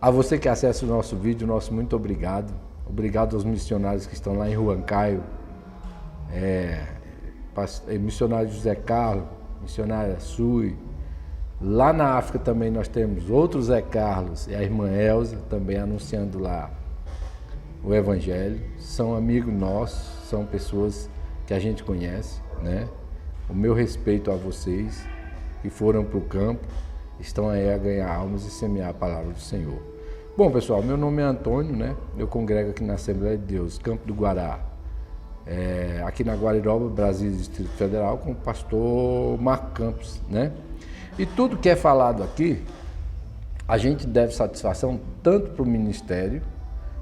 A você que acessa o nosso vídeo, nosso muito obrigado. Obrigado aos missionários que estão lá em Huancayo, missionário José Carlos, missionária Sui. Lá na África também nós temos outro Zé Carlos e a irmã Elza também anunciando lá o Evangelho. São amigos nossos, são pessoas que a gente conhece, né? O meu respeito a vocês que foram para o campo, estão aí a ganhar almas e semear a palavra do Senhor. Bom, pessoal, meu nome é Antônio, né? Eu congrego aqui na Assembleia de Deus, Campo do Guará, aqui na Guariroba, Brasil, Distrito Federal, com o pastor Marco Campos, né? E tudo que é falado aqui, a gente deve satisfação tanto para o ministério,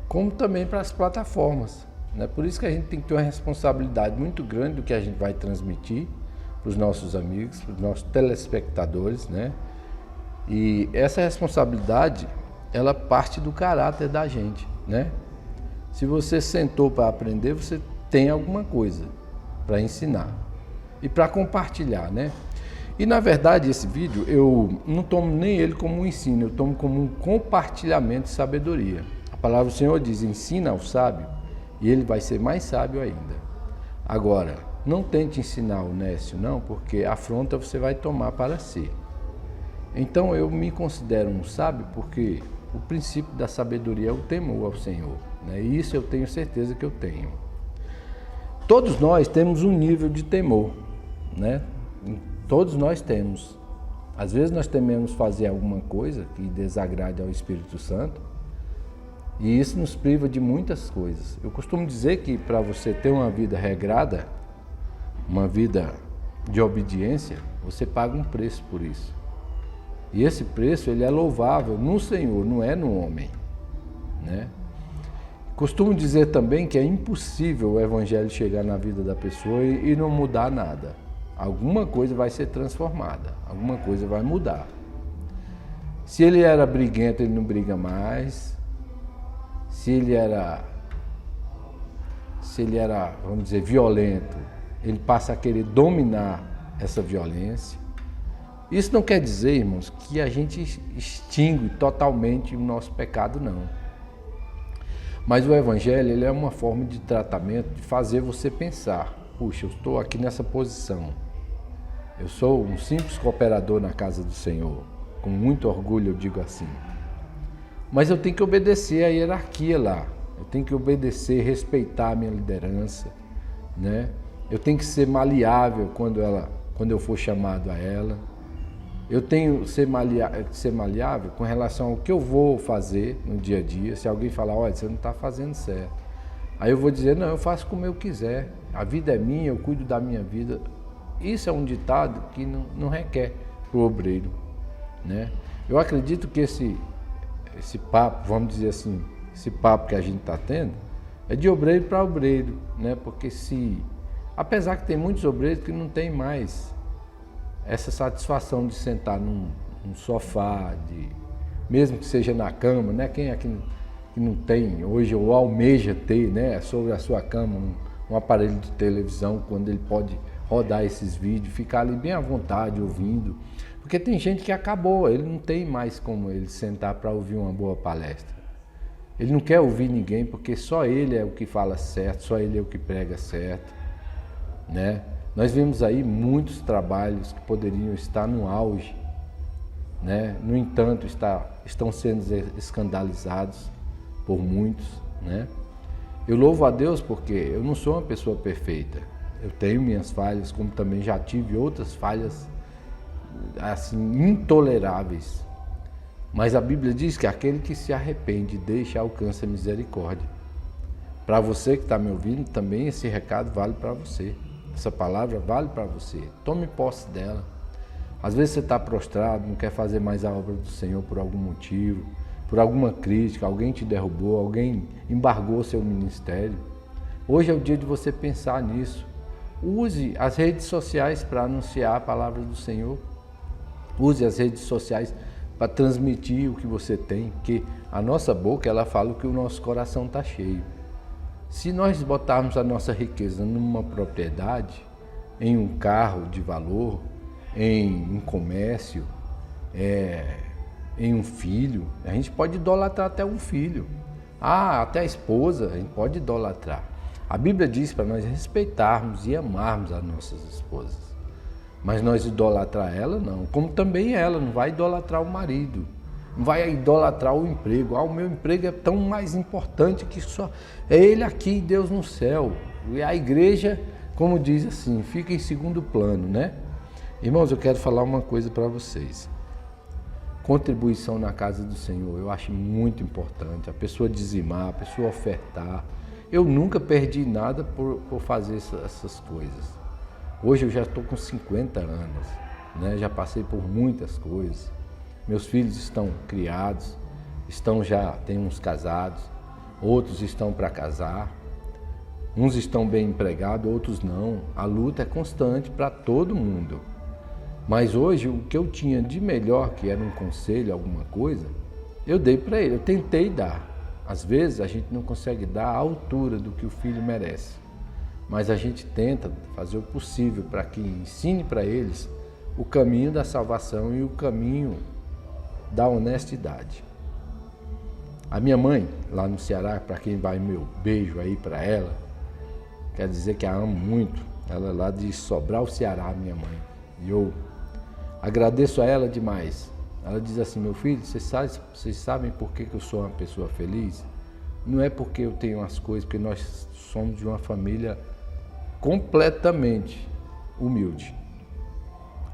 como também para as plataformas, né? Por isso que a gente tem que ter uma responsabilidade muito grande do que a gente vai transmitir para os nossos amigos, para os nossos telespectadores, né? E essa responsabilidade, ela parte do caráter da gente, né? Se você sentou para aprender, você tem alguma coisa para ensinar e para compartilhar, né? E na verdade esse vídeo eu não tomo nem ele como um ensino, eu tomo como um compartilhamento de sabedoria. A palavra do Senhor diz: ensina ao sábio e ele vai ser mais sábio ainda. Agora, não tente ensinar o nécio não, porque afronta você vai tomar para si. Então eu me considero um sábio porque o princípio da sabedoria é o temor ao Senhor, né? E isso eu tenho certeza que eu tenho. Todos nós temos um nível de temor, né? Todos nós temos. Às vezes nós tememos fazer alguma coisa que desagrade ao Espírito Santo e isso nos priva de muitas coisas. Eu costumo dizer que para você ter uma vida regrada, uma vida de obediência, você paga um preço por isso. E esse preço ele é louvável no Senhor, não é no homem, né? Costumo dizer também que é impossível o Evangelho chegar na vida da pessoa e não mudar nada. Alguma coisa vai ser transformada, alguma coisa vai mudar. Se ele era briguento, ele não briga mais. Se ele era, vamos dizer, violento, ele passa a querer dominar essa violência. Isso não quer dizer, irmãos, que a gente extingue totalmente o nosso pecado, não. Mas o Evangelho ele é uma forma de tratamento, de fazer você pensar: puxa, eu estou aqui nessa posição. Eu sou um simples cooperador na casa do Senhor. Com muito orgulho eu digo assim. Mas eu tenho que obedecer a hierarquia lá. Eu tenho que obedecer, respeitar a minha liderança, né? Eu tenho que ser maleável quando eu for chamado a ela. Eu tenho que ser maleável com relação ao que eu vou fazer no dia a dia. Se alguém falar: olha, você não está fazendo certo, aí eu vou dizer: não, eu faço como eu quiser. A vida é minha, eu cuido da minha vida. Isso é um ditado que não requer para o obreiro, né? Eu acredito que esse papo, vamos dizer assim, esse papo que a gente está tendo, é de obreiro para obreiro, né? Porque apesar que tem muitos obreiros que não tem mais essa satisfação de sentar num sofá, mesmo que seja na cama, né? Quem é que não tem hoje ou almeja ter, né, sobre a sua cama um aparelho de televisão, quando ele pode rodar esses vídeos, ficar ali bem à vontade ouvindo, porque tem gente que acabou, ele não tem mais como ele sentar para ouvir uma boa palestra. Ele não quer ouvir ninguém porque só ele é o que fala certo, só ele é o que prega certo, né? Nós vemos aí muitos trabalhos que poderiam estar no auge, né? No entanto, estão sendo escandalizados por muitos, né? Eu louvo a Deus porque eu não sou uma pessoa perfeita. Eu tenho minhas falhas, como também já tive outras falhas assim intoleráveis. Mas a Bíblia diz que aquele que se arrepende deixa alcança a misericórdia. Para você que está me ouvindo, também esse recado vale para você. Essa palavra vale para você. Tome posse dela. Às vezes você está prostrado, não quer fazer mais a obra do Senhor por algum motivo, por alguma crítica, alguém te derrubou, alguém embargou seu ministério. Hoje é o dia de você pensar nisso. Use as redes sociais para anunciar a palavra do Senhor. Use as redes sociais para transmitir o que você tem, porque a nossa boca ela fala o que o nosso coração está cheio. Se nós botarmos a nossa riqueza numa propriedade, em um carro de valor, em um comércio, em um filho, a gente pode idolatrar até um filho. Até a esposa, a gente pode idolatrar. A Bíblia diz para nós respeitarmos e amarmos as nossas esposas. Mas nós idolatrar ela, não. Como também ela não vai idolatrar o marido. Não vai idolatrar o emprego. O meu emprego é tão mais importante que só é ele aqui e Deus no céu. E a igreja, como diz assim, fica em segundo plano, né? Irmãos, eu quero falar uma coisa para vocês. Contribuição na casa do Senhor, eu acho muito importante. A pessoa dizimar, a pessoa ofertar. Eu nunca perdi nada por fazer essas coisas. Hoje eu já estou com 50 anos, né? Já passei por muitas coisas. Meus filhos estão criados, tem uns casados, outros estão para casar. Uns estão bem empregados, outros não. A luta é constante para todo mundo. Mas hoje, o que eu tinha de melhor, que era um conselho, alguma coisa, eu dei para ele, eu tentei dar. Às vezes, a gente não consegue dar a altura do que o filho merece. Mas a gente tenta fazer o possível para que ensine para eles o caminho da salvação e o caminho da honestidade. A minha mãe, lá no Ceará, para quem vai meu beijo aí para ela, quer dizer que a amo muito. Ela é lá de Sobral, Ceará, minha mãe. E eu agradeço a ela demais. Ela diz assim: meu filho, vocês sabem por que eu sou uma pessoa feliz? Não é porque eu tenho as coisas, porque nós somos de uma família completamente humilde.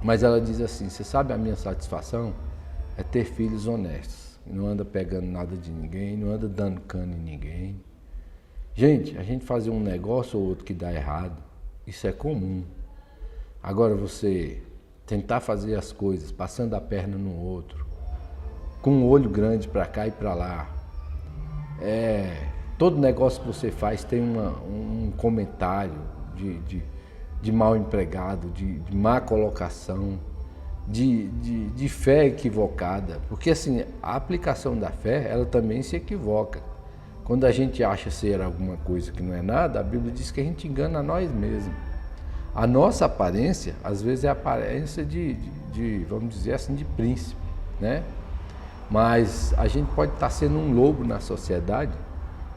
Mas ela diz assim: você sabe, a minha satisfação é ter filhos honestos. Não anda pegando nada de ninguém, não anda dando cano em ninguém. Gente, a gente fazer um negócio ou outro que dá errado, isso é comum. Agora você tentar fazer as coisas passando a perna no outro, com um olho grande para cá e para lá, todo negócio que você faz tem um comentário de mal empregado, de má colocação, de fé equivocada. Porque assim, a aplicação da fé, ela também se equivoca. Quando a gente acha ser alguma coisa que não é nada, a Bíblia diz que a gente engana a nós mesmos. A nossa aparência, às vezes, é a aparência vamos dizer assim, de príncipe, né? Mas a gente pode estar sendo um lobo na sociedade,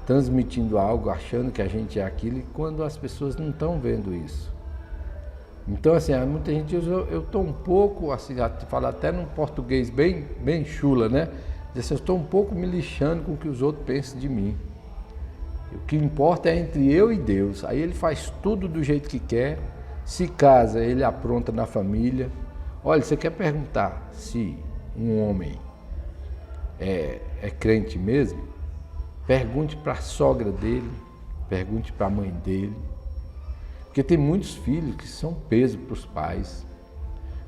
transmitindo algo, achando que a gente é aquilo, e quando as pessoas não estão vendo isso. Então, assim, muita gente diz, eu estou um pouco, assim, fala até num português bem chula, né? Diz assim, eu estou um pouco me lixando com o que os outros pensam de mim. O que importa é entre eu e Deus. Aí ele faz tudo do jeito que quer, se casa, ele apronta na família. Olha, você quer perguntar se um homem é crente mesmo? Pergunte para a sogra dele, pergunte para a mãe dele. Porque tem muitos filhos que são peso para os pais.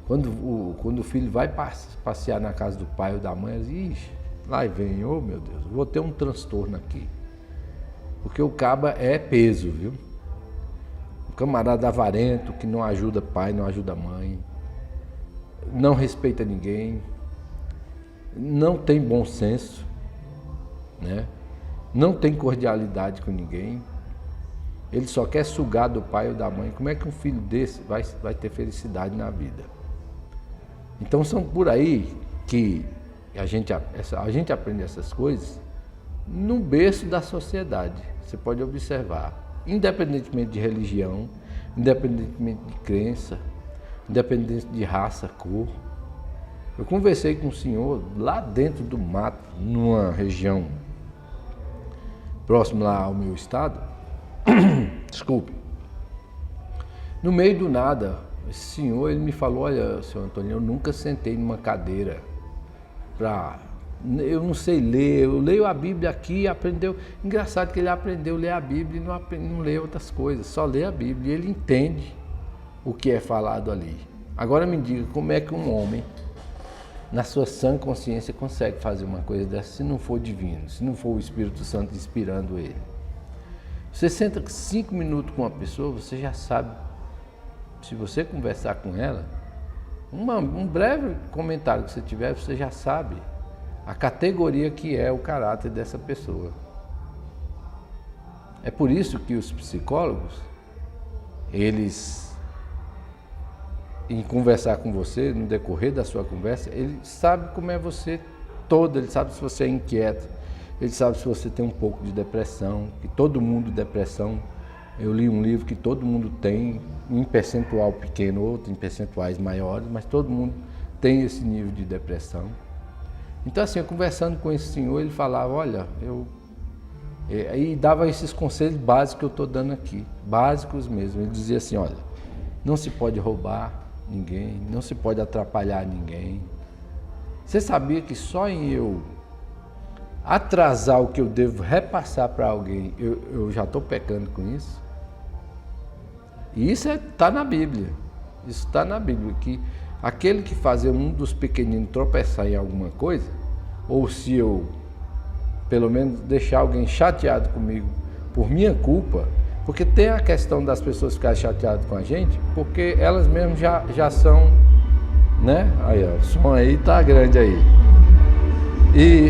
Quando o filho vai passear na casa do pai ou da mãe, ele diz, ixi, lá vem, oh meu Deus, vou ter um transtorno aqui. Porque o caba é peso, viu? O camarada avarento, que não ajuda pai, não ajuda mãe, não respeita ninguém, não tem bom senso, né? Não tem cordialidade com ninguém, ele só quer sugar do pai ou da mãe. Como é que um filho desse vai ter felicidade na vida? Então são por aí que a gente aprende essas coisas no berço da sociedade. Você pode observar, independentemente de religião, independentemente de crença, independente de raça, cor. Eu conversei com um senhor lá dentro do mato, numa região próxima lá ao meu estado. Desculpe. No meio do nada, esse senhor, ele me falou, olha, senhor Antônio, eu nunca sentei numa cadeira eu não sei ler, eu leio a Bíblia aqui, aprendeu. Engraçado que ele aprendeu a ler a Bíblia e não lê outras coisas, só lê a Bíblia. E ele entende o que é falado ali. Agora me diga, como é que um homem, na sua sã consciência, consegue fazer uma coisa dessa se não for divino, se não for o Espírito Santo inspirando ele? Você senta 5 minutos com uma pessoa, você já sabe, se você conversar com ela, um breve comentário que você tiver, você já sabe a categoria que é o caráter dessa pessoa. É por isso que os psicólogos, eles, em conversar com você, no decorrer da sua conversa, ele sabe como é você todo, Ele sabe se você é inquieto, Ele sabe se você tem um pouco de depressão, que todo mundo depressão. Eu li um livro que todo mundo tem, em percentual pequeno, outro em percentuais maiores, mas todo mundo tem esse nível de depressão. Então assim, eu conversando com esse senhor, ele falava, olha, aí dava esses conselhos básicos que eu estou dando aqui, básicos mesmo. Ele dizia assim, olha, não se pode roubar ninguém, não se pode atrapalhar ninguém. Você sabia que só em eu atrasar o que eu devo repassar para alguém, eu já estou pecando com isso? E isso está na Bíblia, isso está na Bíblia, que aquele que fazer um dos pequeninos tropeçar em alguma coisa, ou se eu, pelo menos, deixar alguém chateado comigo por minha culpa, porque tem a questão das pessoas ficarem chateadas com a gente, porque elas mesmas já são, né? Aí, ó, o som aí tá grande aí.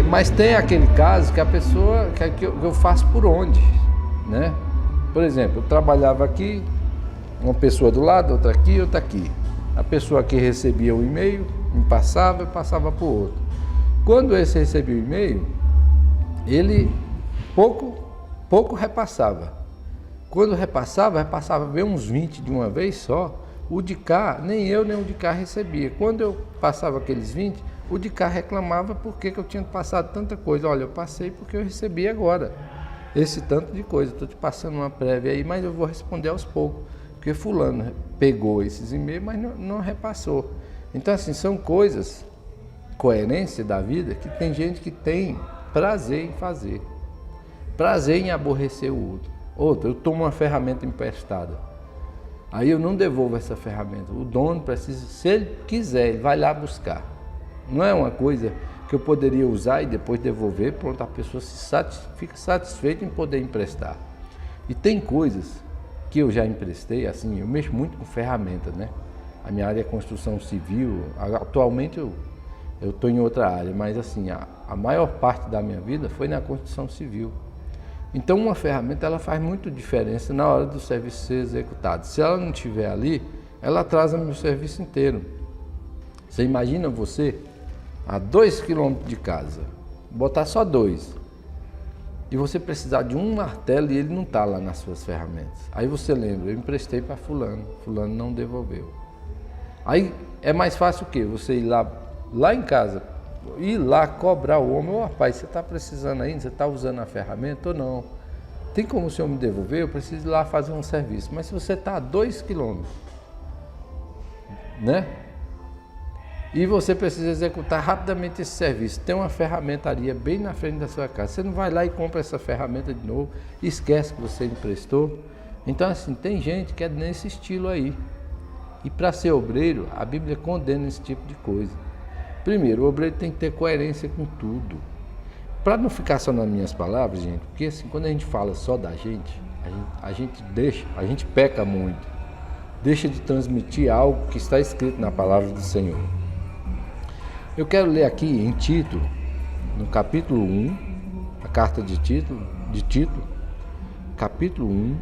Mas tem aquele caso que a pessoa, que eu faço por onde, né? Por exemplo, eu trabalhava aqui, uma pessoa do lado, outra aqui. A pessoa que recebia o e-mail, me passava, eu passava para o outro. Quando esse recebia o e-mail, ele pouco repassava. Quando repassava bem uns 20 de uma vez só. O de cá, nem eu nem o de cá recebia. Quando eu passava aqueles 20, o de cá reclamava porque eu tinha passado tanta coisa. Olha, eu passei porque eu recebi agora esse tanto de coisa. Estou te passando uma prévia aí, mas eu vou responder aos poucos. Porque fulano pegou esses e-mails, mas não repassou. Então, assim, são coisas, coerência da vida, que tem gente que tem prazer em fazer. Prazer em aborrecer o outro. Eu tomo uma ferramenta emprestada. Aí eu não devolvo essa ferramenta. O dono precisa, se ele quiser, ele vai lá buscar. Não é uma coisa que eu poderia usar e depois devolver, pronto, a pessoa fica satisfeita em poder emprestar. E tem coisas que eu já emprestei, assim, eu mexo muito com ferramenta, né? A minha área é construção civil, atualmente eu estou em outra área, mas assim, a maior parte da minha vida foi na construção civil. Então uma ferramenta, ela faz muita diferença na hora do serviço ser executado. Se ela não estiver ali, ela atrasa meu serviço inteiro. Você imagina você a 2 quilômetros de casa, botar só 2, e você precisar de um martelo e ele não está lá nas suas ferramentas. Aí você lembra, eu emprestei para fulano não devolveu. Aí é mais fácil o quê? Você ir lá em casa, ir lá cobrar o homem, rapaz, você está precisando ainda, você está usando a ferramenta ou não? Tem como o senhor me devolver? Eu preciso ir lá fazer um serviço. Mas se você está a 2 quilômetros, né? E você precisa executar rapidamente esse serviço. Tem uma ferramentaria bem na frente da sua casa. Você não vai lá e compra essa ferramenta de novo, esquece que você emprestou. Então, assim, tem gente que é nesse estilo aí. E para ser obreiro, a Bíblia condena esse tipo de coisa. Primeiro, o obreiro tem que ter coerência com tudo. Para não ficar só nas minhas palavras, gente, porque assim, quando a gente fala só da gente, a gente peca muito. Deixa de transmitir algo que está escrito na palavra do Senhor. Eu quero ler aqui em Tito, no capítulo 1, a carta de Tito, capítulo 1,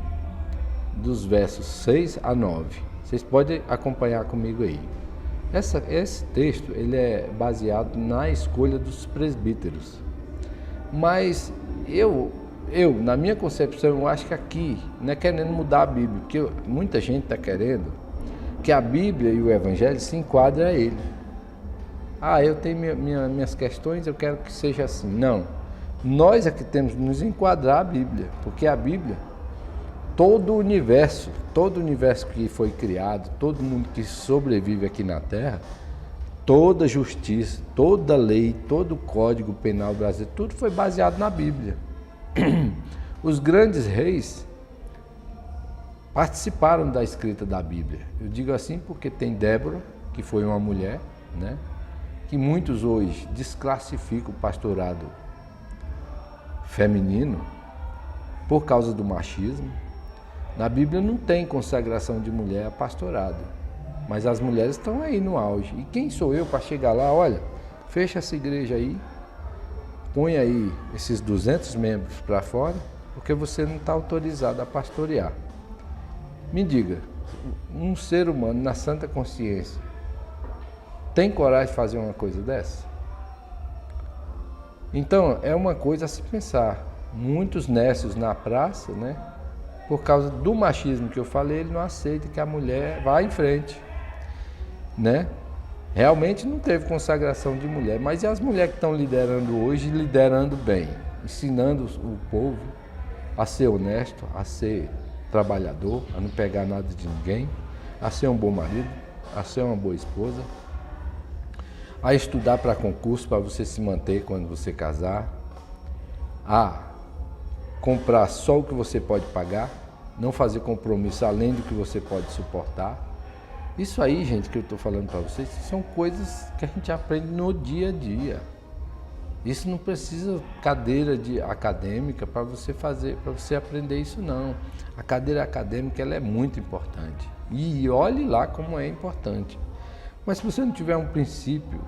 dos versos 6 a 9. Vocês podem acompanhar comigo aí. Esse texto ele é baseado na escolha dos presbíteros. Mas eu, na minha concepção, eu acho que aqui não é querendo mudar a Bíblia, porque muita gente está querendo que a Bíblia e o Evangelho se enquadrem a ele. Eu tenho minhas questões, eu quero que seja assim. Não, nós é que temos que nos enquadrar a Bíblia, porque a Bíblia, todo o universo que foi criado, todo mundo que sobrevive aqui na Terra, toda justiça, toda lei, todo o Código Penal brasileiro, tudo foi baseado na Bíblia. Os grandes reis participaram da escrita da Bíblia. Eu digo assim porque tem Débora, que foi uma mulher, né? Que muitos hoje desclassificam o pastorado feminino por causa do machismo. Na Bíblia não tem consagração de mulher a pastorado, mas as mulheres estão aí no auge. E quem sou eu para chegar lá? Olha, fecha essa igreja aí, põe aí esses 200 membros para fora, porque você não está autorizado a pastorear. Me diga, um ser humano na santa consciência tem coragem de fazer uma coisa dessa? Então, é uma coisa a se pensar. Muitos nécios na praça, né? Por causa do machismo que eu falei, ele não aceita que a mulher vá em frente, né? Realmente não teve consagração de mulher, mas e as mulheres que estão liderando hoje, liderando bem, ensinando o povo a ser honesto, a ser trabalhador, a não pegar nada de ninguém, a ser um bom marido, a ser uma boa esposa, a estudar para concurso para você se manter quando você casar, a comprar só o que você pode pagar, não fazer compromisso além do que você pode suportar. Isso aí, gente, que eu estou falando para vocês, são coisas que a gente aprende no dia a dia. Isso não precisa cadeira acadêmica para você fazer, para você aprender isso não. A cadeira acadêmica ela é muito importante. E olhe lá como é importante. Mas se você não tiver um princípio,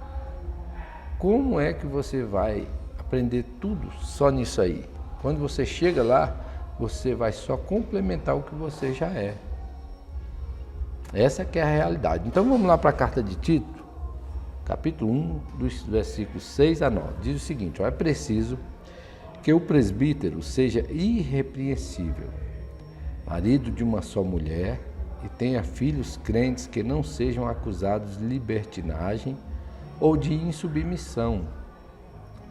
como é que você vai aprender tudo só nisso aí? Quando você chega lá, você vai só complementar o que você já é. Essa que é a realidade. Então vamos lá para a carta de Tito, capítulo 1, dos versículos 6 a 9. Diz o seguinte: é preciso que o presbítero seja irrepreensível, marido de uma só mulher, e tenha filhos crentes que não sejam acusados de libertinagem ou de insubmissão.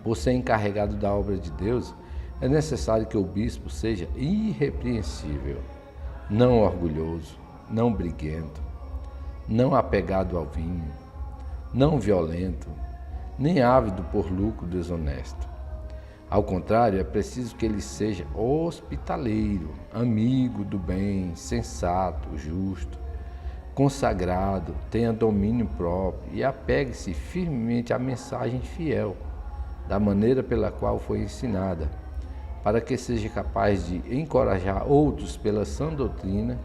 Por ser encarregado da obra de Deus, é necessário que o bispo seja irrepreensível, não orgulhoso, não briguento, não apegado ao vinho, não violento, nem ávido por lucro desonesto. Ao contrário, é preciso que ele seja hospitaleiro, amigo do bem, sensato, justo, consagrado, tenha domínio próprio e apegue-se firmemente à mensagem fiel, da maneira pela qual foi ensinada, para que seja capaz de encorajar outros pela sã doutrina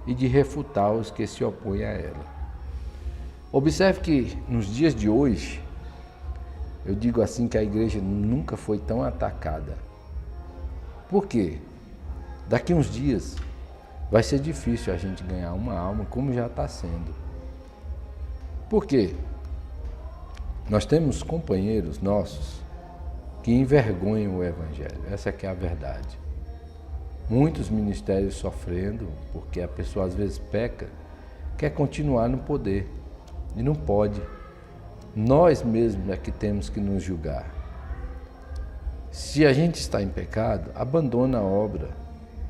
e de refutar os que se opõem a ela. Observe que nos dias de hoje, eu digo assim que a igreja nunca foi tão atacada. Por quê? Daqui uns dias vai ser difícil a gente ganhar uma alma como já está sendo. Por quê? Nós temos companheiros nossos que envergonham o Evangelho. Essa que é a verdade. Muitos ministérios sofrendo, porque a pessoa às vezes peca, quer continuar no poder e não pode. Nós mesmos é que temos que nos julgar. Se a gente está em pecado, abandona a obra,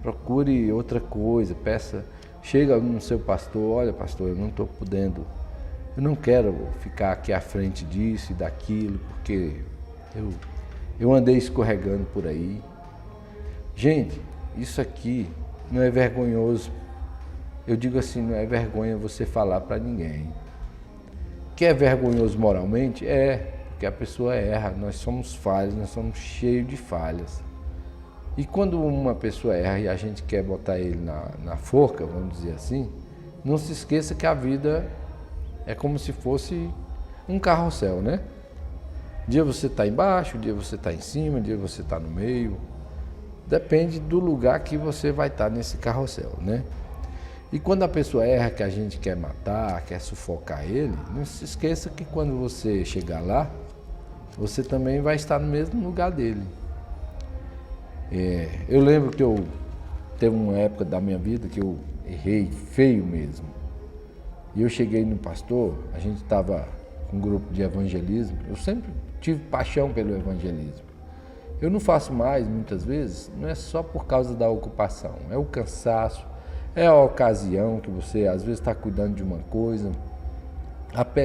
procure outra coisa, peça, chega no seu pastor: olha pastor, eu não estou podendo, eu não quero ficar aqui à frente disso e daquilo, porque eu andei escorregando por aí. Gente, isso aqui não é vergonhoso. Eu digo assim, não é vergonha você falar para ninguém. Que é vergonhoso moralmente? É, porque a pessoa erra, nós somos falhos, nós somos cheios de falhas. E quando uma pessoa erra e a gente quer botar ele na forca, vamos dizer assim, não se esqueça que a vida é como se fosse um carrossel, né? Um dia você está embaixo, um dia você está em cima, um dia você está no meio. Depende do lugar que você vai estar nesse carrossel, né? E quando a pessoa erra que a gente quer matar, quer sufocar ele, não se esqueça que quando você chegar lá, você também vai estar no mesmo lugar dele. Eu lembro que teve uma época da minha vida que eu errei feio mesmo. E eu cheguei no pastor, a gente estava com um grupo de evangelismo, eu sempre tive paixão pelo evangelismo. Eu não faço mais, muitas vezes, não é só por causa da ocupação, é o cansaço, é a ocasião que você às vezes está cuidando de uma coisa,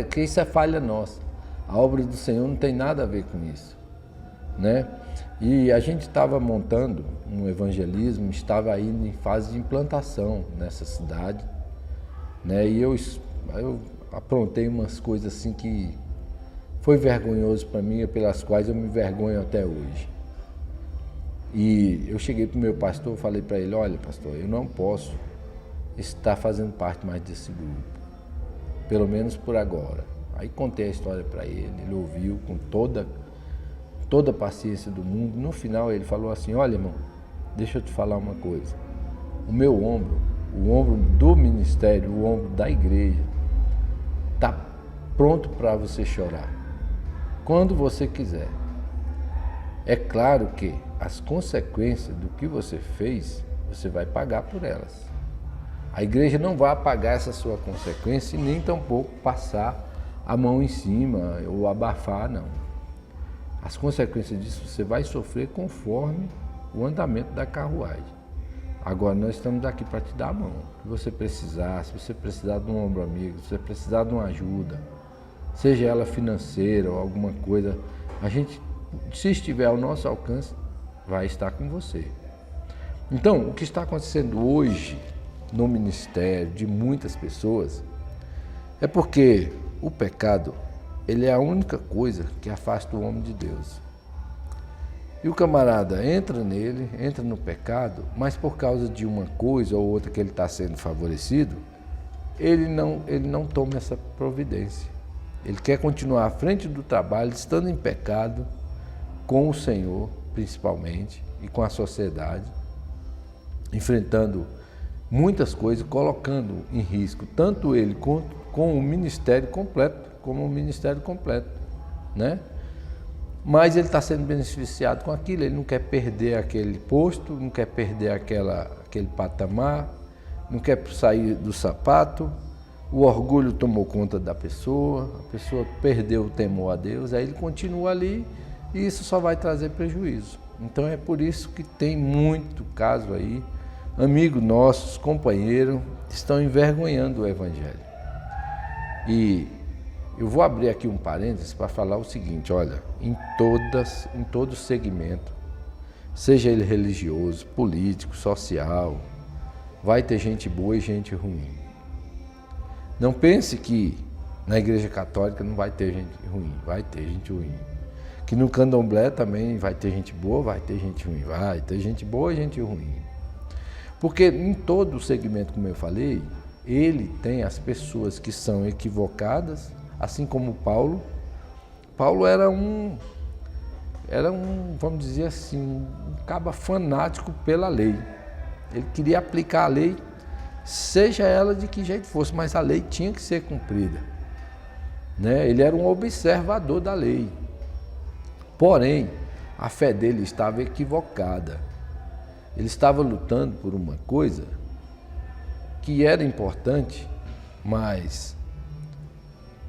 que isso é falha nossa. A obra do Senhor não tem nada a ver com isso, né? E a gente estava montando um evangelismo, estava indo em fase de implantação nessa cidade, né? E eu aprontei umas coisas assim que foi vergonhoso para mim, pelas quais eu me vergonho até hoje. E eu cheguei para o meu pastor, falei para ele: olha pastor, eu não posso estar fazendo parte mais desse grupo, pelo menos por agora. Aí contei a história para ele, ele ouviu com toda a paciência do mundo. No final ele falou assim: olha irmão, deixa eu te falar uma coisa, o meu ombro, o ombro do ministério, o ombro da igreja, está pronto para você chorar, quando você quiser. É claro que as consequências do que você fez, você vai pagar por elas. A igreja não vai apagar essa sua consequência e nem tampouco passar a mão em cima ou abafar, não. As consequências disso você vai sofrer conforme o andamento da carruagem. Agora nós estamos aqui para te dar a mão. Se você precisar, se você precisar de um ombro amigo, se você precisar de uma ajuda, seja ela financeira ou alguma coisa, a gente, se estiver ao nosso alcance, vai estar com você. Então, o que está acontecendo hoje no ministério de muitas pessoas é porque o pecado, ele é a única coisa que afasta o homem de Deus. E o camarada entra nele, entra no pecado, mas por causa de uma coisa ou outra que ele está sendo favorecido, ele não toma essa providência. Ele quer continuar à frente do trabalho, estando em pecado, com o Senhor, principalmente, e com a sociedade, enfrentando muitas coisas, colocando em risco tanto ele com o ministério completo, como o ministério completo, né? Mas ele está sendo beneficiado com aquilo, ele não quer perder aquele posto, não quer perder aquele patamar, não quer sair do sapato, o orgulho tomou conta da pessoa, a pessoa perdeu o temor a Deus, aí ele continua ali e isso só vai trazer prejuízo. Então é por isso que tem muito caso aí, amigos nossos, companheiros, estão envergonhando o Evangelho. E eu vou abrir aqui um parênteses para falar o seguinte, olha, em todo segmento, seja ele religioso, político, social, vai ter gente boa e gente ruim. Não pense que na Igreja Católica não vai ter gente ruim, vai ter gente ruim. Que no Candomblé também vai ter gente boa, vai ter gente ruim, vai ter gente boa e gente ruim. Porque em todo o segmento, como eu falei, ele tem as pessoas que são equivocadas, assim como Paulo. Paulo era um, vamos dizer assim, um caba fanático pela lei. Ele queria aplicar a lei, seja ela de que jeito fosse, mas a lei tinha que ser cumprida, né? Ele era um observador da lei. Porém, a fé dele estava equivocada. Ele estava lutando por uma coisa que era importante, mas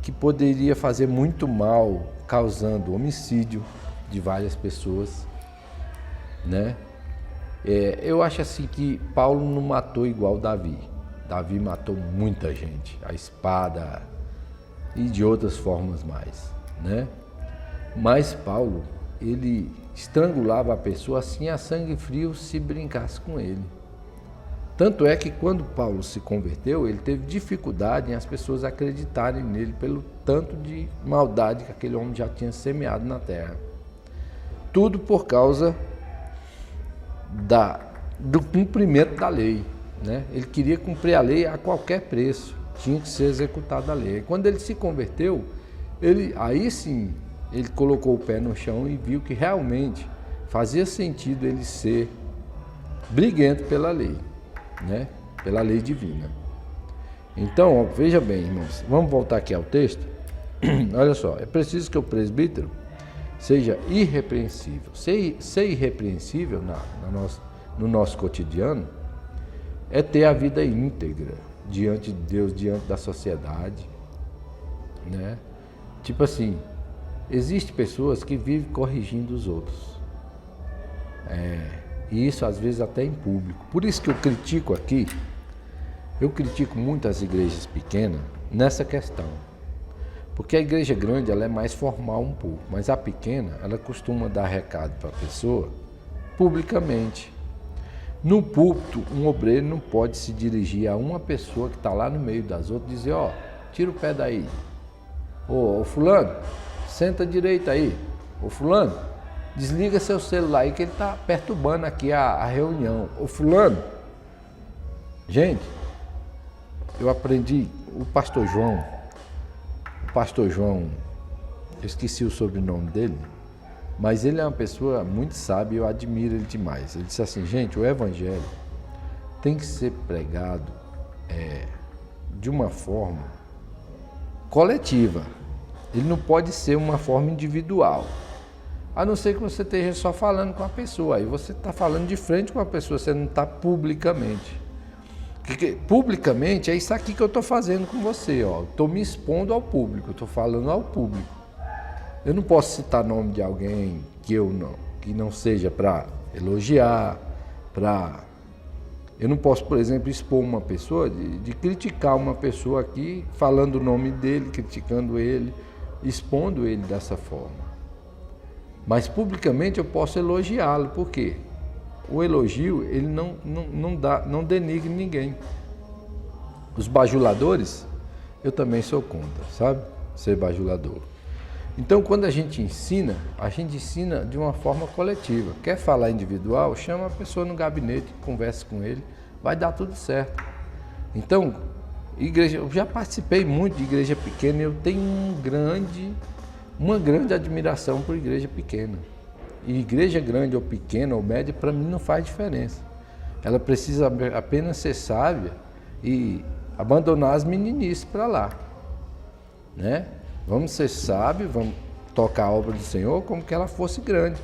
que poderia fazer muito mal, causando homicídio de várias pessoas, né? Eu acho assim que Paulo não matou igual Davi. Davi matou muita gente, a espada e de outras formas mais, né? Mas Paulo, ele estrangulava a pessoa assim a sangue frio se brincasse com ele. Tanto é que quando Paulo se converteu, ele teve dificuldade em as pessoas acreditarem nele pelo tanto de maldade que aquele homem já tinha semeado na terra. Tudo por causa do cumprimento da lei, né? Ele queria cumprir a lei a qualquer preço, tinha que ser executada a lei. Quando ele se converteu, aí sim, ele colocou o pé no chão e viu que realmente fazia sentido ele ser briguento pela lei, né? Pela lei divina. Então, ó, veja bem, irmãos, vamos voltar aqui ao texto. Olha só, é preciso que o presbítero seja irrepreensível. Ser irrepreensível no nosso cotidiano é ter a vida íntegra diante de Deus, diante da sociedade, né? Tipo assim, existem pessoas que vivem corrigindo os outros. E isso às vezes até em público. Por isso que eu critico muito as igrejas pequenas nessa questão. Porque a igreja grande ela é mais formal um pouco, mas a pequena ela costuma dar recado para a pessoa publicamente. No púlpito, um obreiro não pode se dirigir a uma pessoa que está lá no meio das outras e dizer, ó, tira o pé daí. Ô fulano, senta direito aí. Ô fulano, desliga seu celular aí que ele está perturbando aqui a reunião. Ô fulano, gente, eu aprendi, o pastor João, eu esqueci o sobrenome dele, mas ele é uma pessoa muito sábia, eu admiro ele demais. Ele disse assim, gente, o evangelho tem que ser pregado de uma forma coletiva. Ele não pode ser uma forma individual. A não ser que você esteja só falando com a pessoa. Aí você está falando de frente com a pessoa, você não está publicamente. Porque publicamente é isso aqui que eu estou fazendo com você. Estou me expondo ao público, estou falando ao público. Eu não posso citar nome de alguém que não seja para elogiar, Eu não posso, por exemplo, expor uma pessoa, de criticar uma pessoa aqui, falando o nome dele, criticando ele, expondo ele dessa forma. Mas publicamente eu posso elogiá-lo, por quê? O elogio, ele não denigre ninguém. Os bajuladores, eu também sou contra, sabe? Ser bajulador. Então, quando a gente ensina de uma forma coletiva. Quer falar individual, chama a pessoa no gabinete, conversa com ele, vai dar tudo certo. Então, igreja, eu já participei muito de igreja pequena e eu tenho uma grande admiração por igreja pequena. E igreja grande ou pequena ou média, para mim não faz diferença. Ela precisa apenas ser sábia e abandonar as meninices para lá, né? Vamos ser sábios, vamos tocar a obra do Senhor como que ela fosse grande.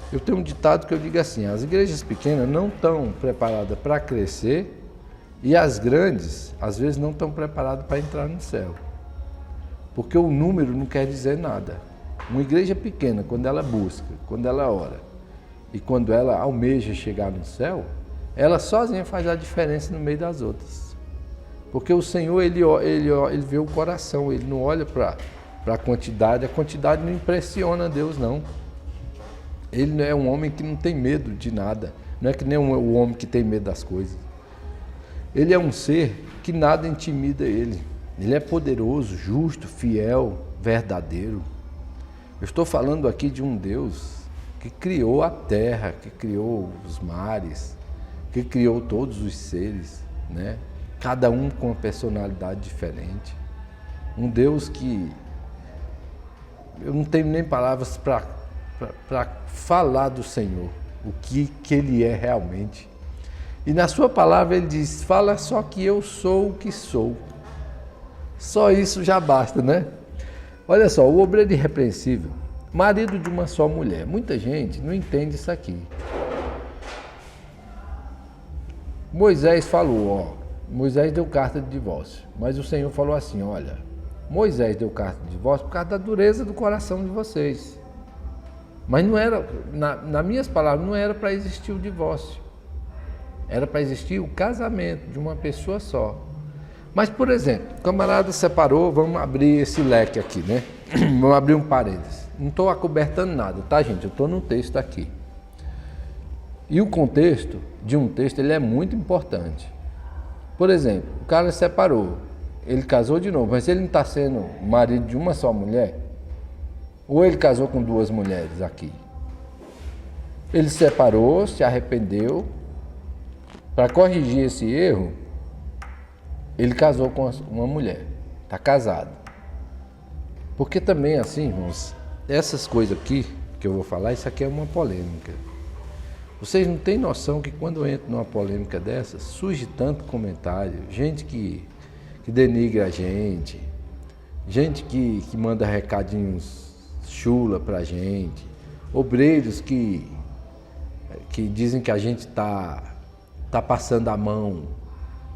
Eu tenho um ditado que eu digo assim, as igrejas pequenas não estão preparadas para crescer e as grandes, às vezes, não estão preparadas para entrar no céu. Porque o número não quer dizer nada. Uma igreja pequena, quando ela busca, quando ela ora e quando ela almeja chegar no céu, ela sozinha faz a diferença no meio das outras. Porque o Senhor, ele vê o coração, ele não olha para a quantidade não impressiona Deus, não. Ele não é um homem que não tem medo de nada, não é que nem o homem que tem medo das coisas. Ele é um ser que nada intimida ele. Ele é poderoso, justo, fiel, verdadeiro. Eu estou falando aqui de um Deus que criou a terra, que criou os mares, que criou todos os seres, né? Cada um com uma personalidade diferente. Um Deus que eu não tenho nem palavras para falar do Senhor, o que Ele é realmente. E na sua palavra Ele diz, fala só que eu sou o que sou. Só isso já basta, né? Olha só, o obreiro irrepreensível, marido de uma só mulher. Muita gente não entende isso aqui. Moisés falou, Moisés deu carta de divórcio, mas o Senhor falou assim, olha, Moisés deu carta de divórcio por causa da dureza do coração de vocês. Mas não era, nas minhas palavras, não era para existir o divórcio. Era para existir o casamento de uma pessoa só. Mas, por exemplo, o camarada separou, vamos abrir esse leque aqui, né? Vamos abrir um parênteses. Não estou acobertando nada, tá, gente? Eu estou no texto aqui. E o contexto de um texto, ele é muito importante. Por exemplo, o cara separou, ele casou de novo, mas ele não está sendo marido de uma só mulher? Ou ele casou com duas mulheres aqui? Ele separou, se arrependeu, para corrigir esse erro, ele casou com uma mulher, está casado. Porque também assim, irmãos, essas coisas aqui que eu vou falar, isso aqui é uma polêmica. Vocês não têm noção que quando eu entro numa polêmica dessa, surge tanto comentário, gente que denigra a gente que manda recadinhos chula pra gente, obreiros que dizem que a gente tá passando a mão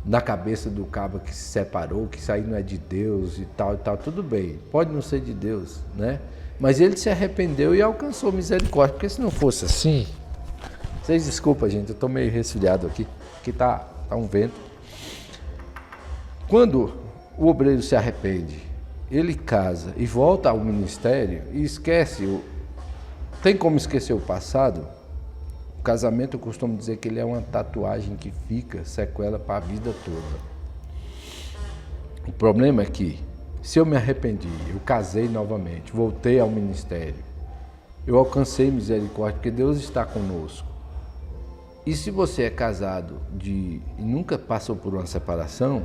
na cabeça do cabo que se separou, que isso aí não é de Deus e tal, tudo bem, pode não ser de Deus, né? Mas ele se arrependeu e alcançou misericórdia, porque se não fosse assim, vocês desculpem, gente, eu estou meio resfriado aqui, que tá um vento. Quando o obreiro se arrepende, ele casa e volta ao ministério e esquece, tem como esquecer o passado? O casamento, eu costumo dizer que ele é uma tatuagem que fica, sequela para a vida toda. O problema é que, se eu me arrependi, eu casei novamente, voltei ao ministério, eu alcancei misericórdia, porque Deus está conosco. E se você é casado e nunca passou por uma separação,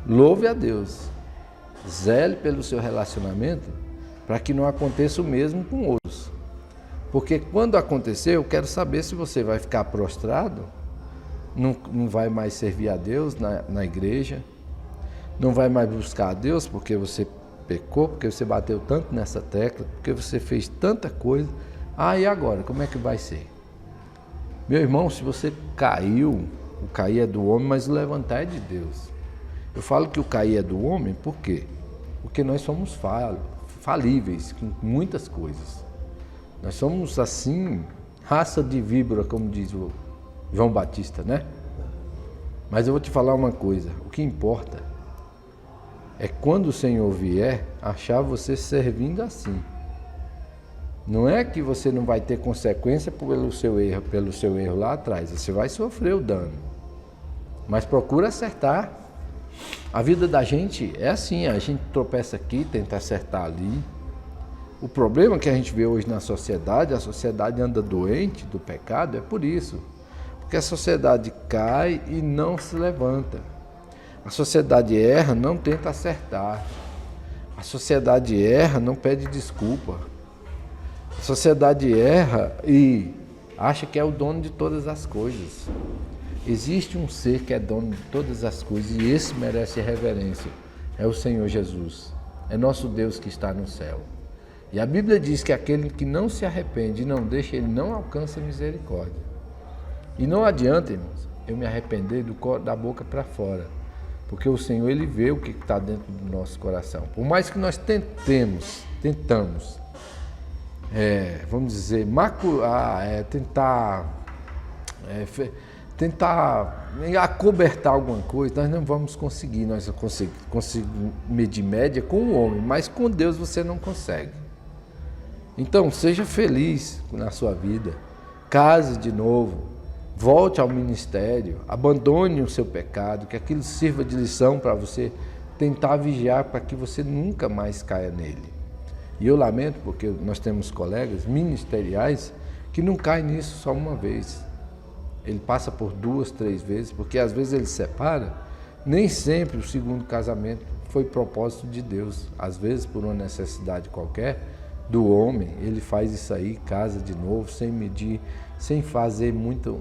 louve a Deus, zele pelo seu relacionamento, para que não aconteça o mesmo com outros. Porque quando acontecer, eu quero saber se você vai ficar prostrado, não vai mais servir a Deus na igreja, não vai mais buscar a Deus porque você pecou, porque você bateu tanto nessa tecla, porque você fez tanta coisa, Ah, e agora? Como é que vai ser? Meu irmão, se você caiu, o cair é do homem, mas o levantar é de Deus. Eu falo que o cair é do homem, por quê? Porque nós somos falíveis com muitas coisas. Nós somos assim, raça de víbora, como diz o João Batista, né? Mas eu vou te falar uma coisa, o que importa é quando o Senhor vier, achar você servindo assim. Não é que você não vai ter consequência pelo seu erro lá atrás, você vai sofrer o dano. Mas procura acertar. A vida da gente é assim, a gente tropeça aqui, tenta acertar ali. O problema que a gente vê hoje na sociedade, a sociedade anda doente do pecado, é por isso. Porque a sociedade cai e não se levanta. A sociedade erra, não tenta acertar. A sociedade erra, não pede desculpa. A sociedade erra e acha que é o dono de todas as coisas. Existe um ser que é dono de todas as coisas e esse merece reverência. É o Senhor Jesus. É nosso Deus que está no céu. E a Bíblia diz que aquele que não se arrepende e não deixa, ele não alcança misericórdia. E não adianta, irmãos, eu me arrepender da boca para fora. Porque o Senhor, Ele vê o que está dentro do nosso coração. Por mais que nós tentamos, vamos dizer, tentar acobertar alguma coisa, nós não vamos conseguir. Nós conseguimos medir média com o homem, mas com Deus você não consegue. Então, seja feliz na sua vida, case de novo, volte ao ministério, abandone o seu pecado, que aquilo sirva de lição para você tentar vigiar para que você nunca mais caia nele. E eu lamento porque nós temos colegas ministeriais que não caem nisso só uma vez. Ele passa por 2, 3 vezes, porque às vezes ele separa. Nem sempre o segundo casamento foi propósito de Deus. Às vezes, por uma necessidade qualquer do homem, ele faz isso aí, casa de novo, sem medir, sem fazer muito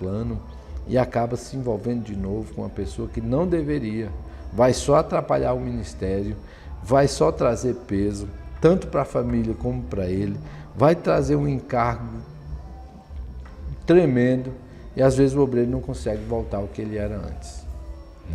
plano e acaba se envolvendo de novo com uma pessoa que não deveria. Vai só atrapalhar o ministério, vai só trazer peso, tanto para a família como para ele, vai trazer um encargo tremendo e às vezes o obreiro não consegue voltar ao que ele era antes,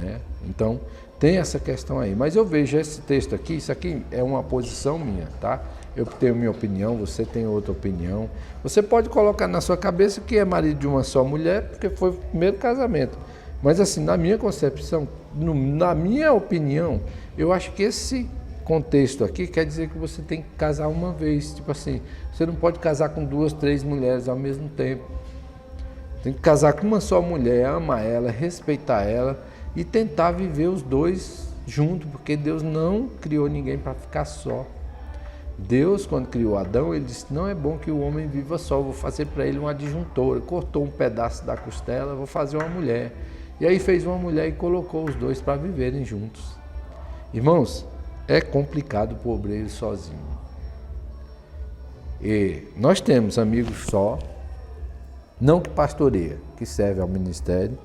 né? Então, tem essa questão aí. Mas eu vejo esse texto aqui, isso aqui é uma posição minha, tá? Eu tenho minha opinião, você tem outra opinião. Você pode colocar na sua cabeça que é marido de uma só mulher, porque foi o primeiro casamento. Mas assim, na minha concepção, na minha opinião, eu acho que esse contexto aqui quer dizer que você tem que casar uma vez. Tipo assim, você não pode casar com 2, 3 mulheres ao mesmo tempo. Tem que casar com uma só mulher, amar ela, respeitar ela e tentar viver os dois juntos, porque Deus não criou ninguém para ficar só. Deus, quando criou Adão, ele disse, não é bom que o homem viva só, vou fazer para ele uma adjuntora. Cortou um pedaço da costela, vou fazer uma mulher. E aí fez uma mulher e colocou os dois para viverem juntos. Irmãos, é complicado para o obreiro sozinho. E nós temos amigos só, não que pastoreia, que serve ao ministério,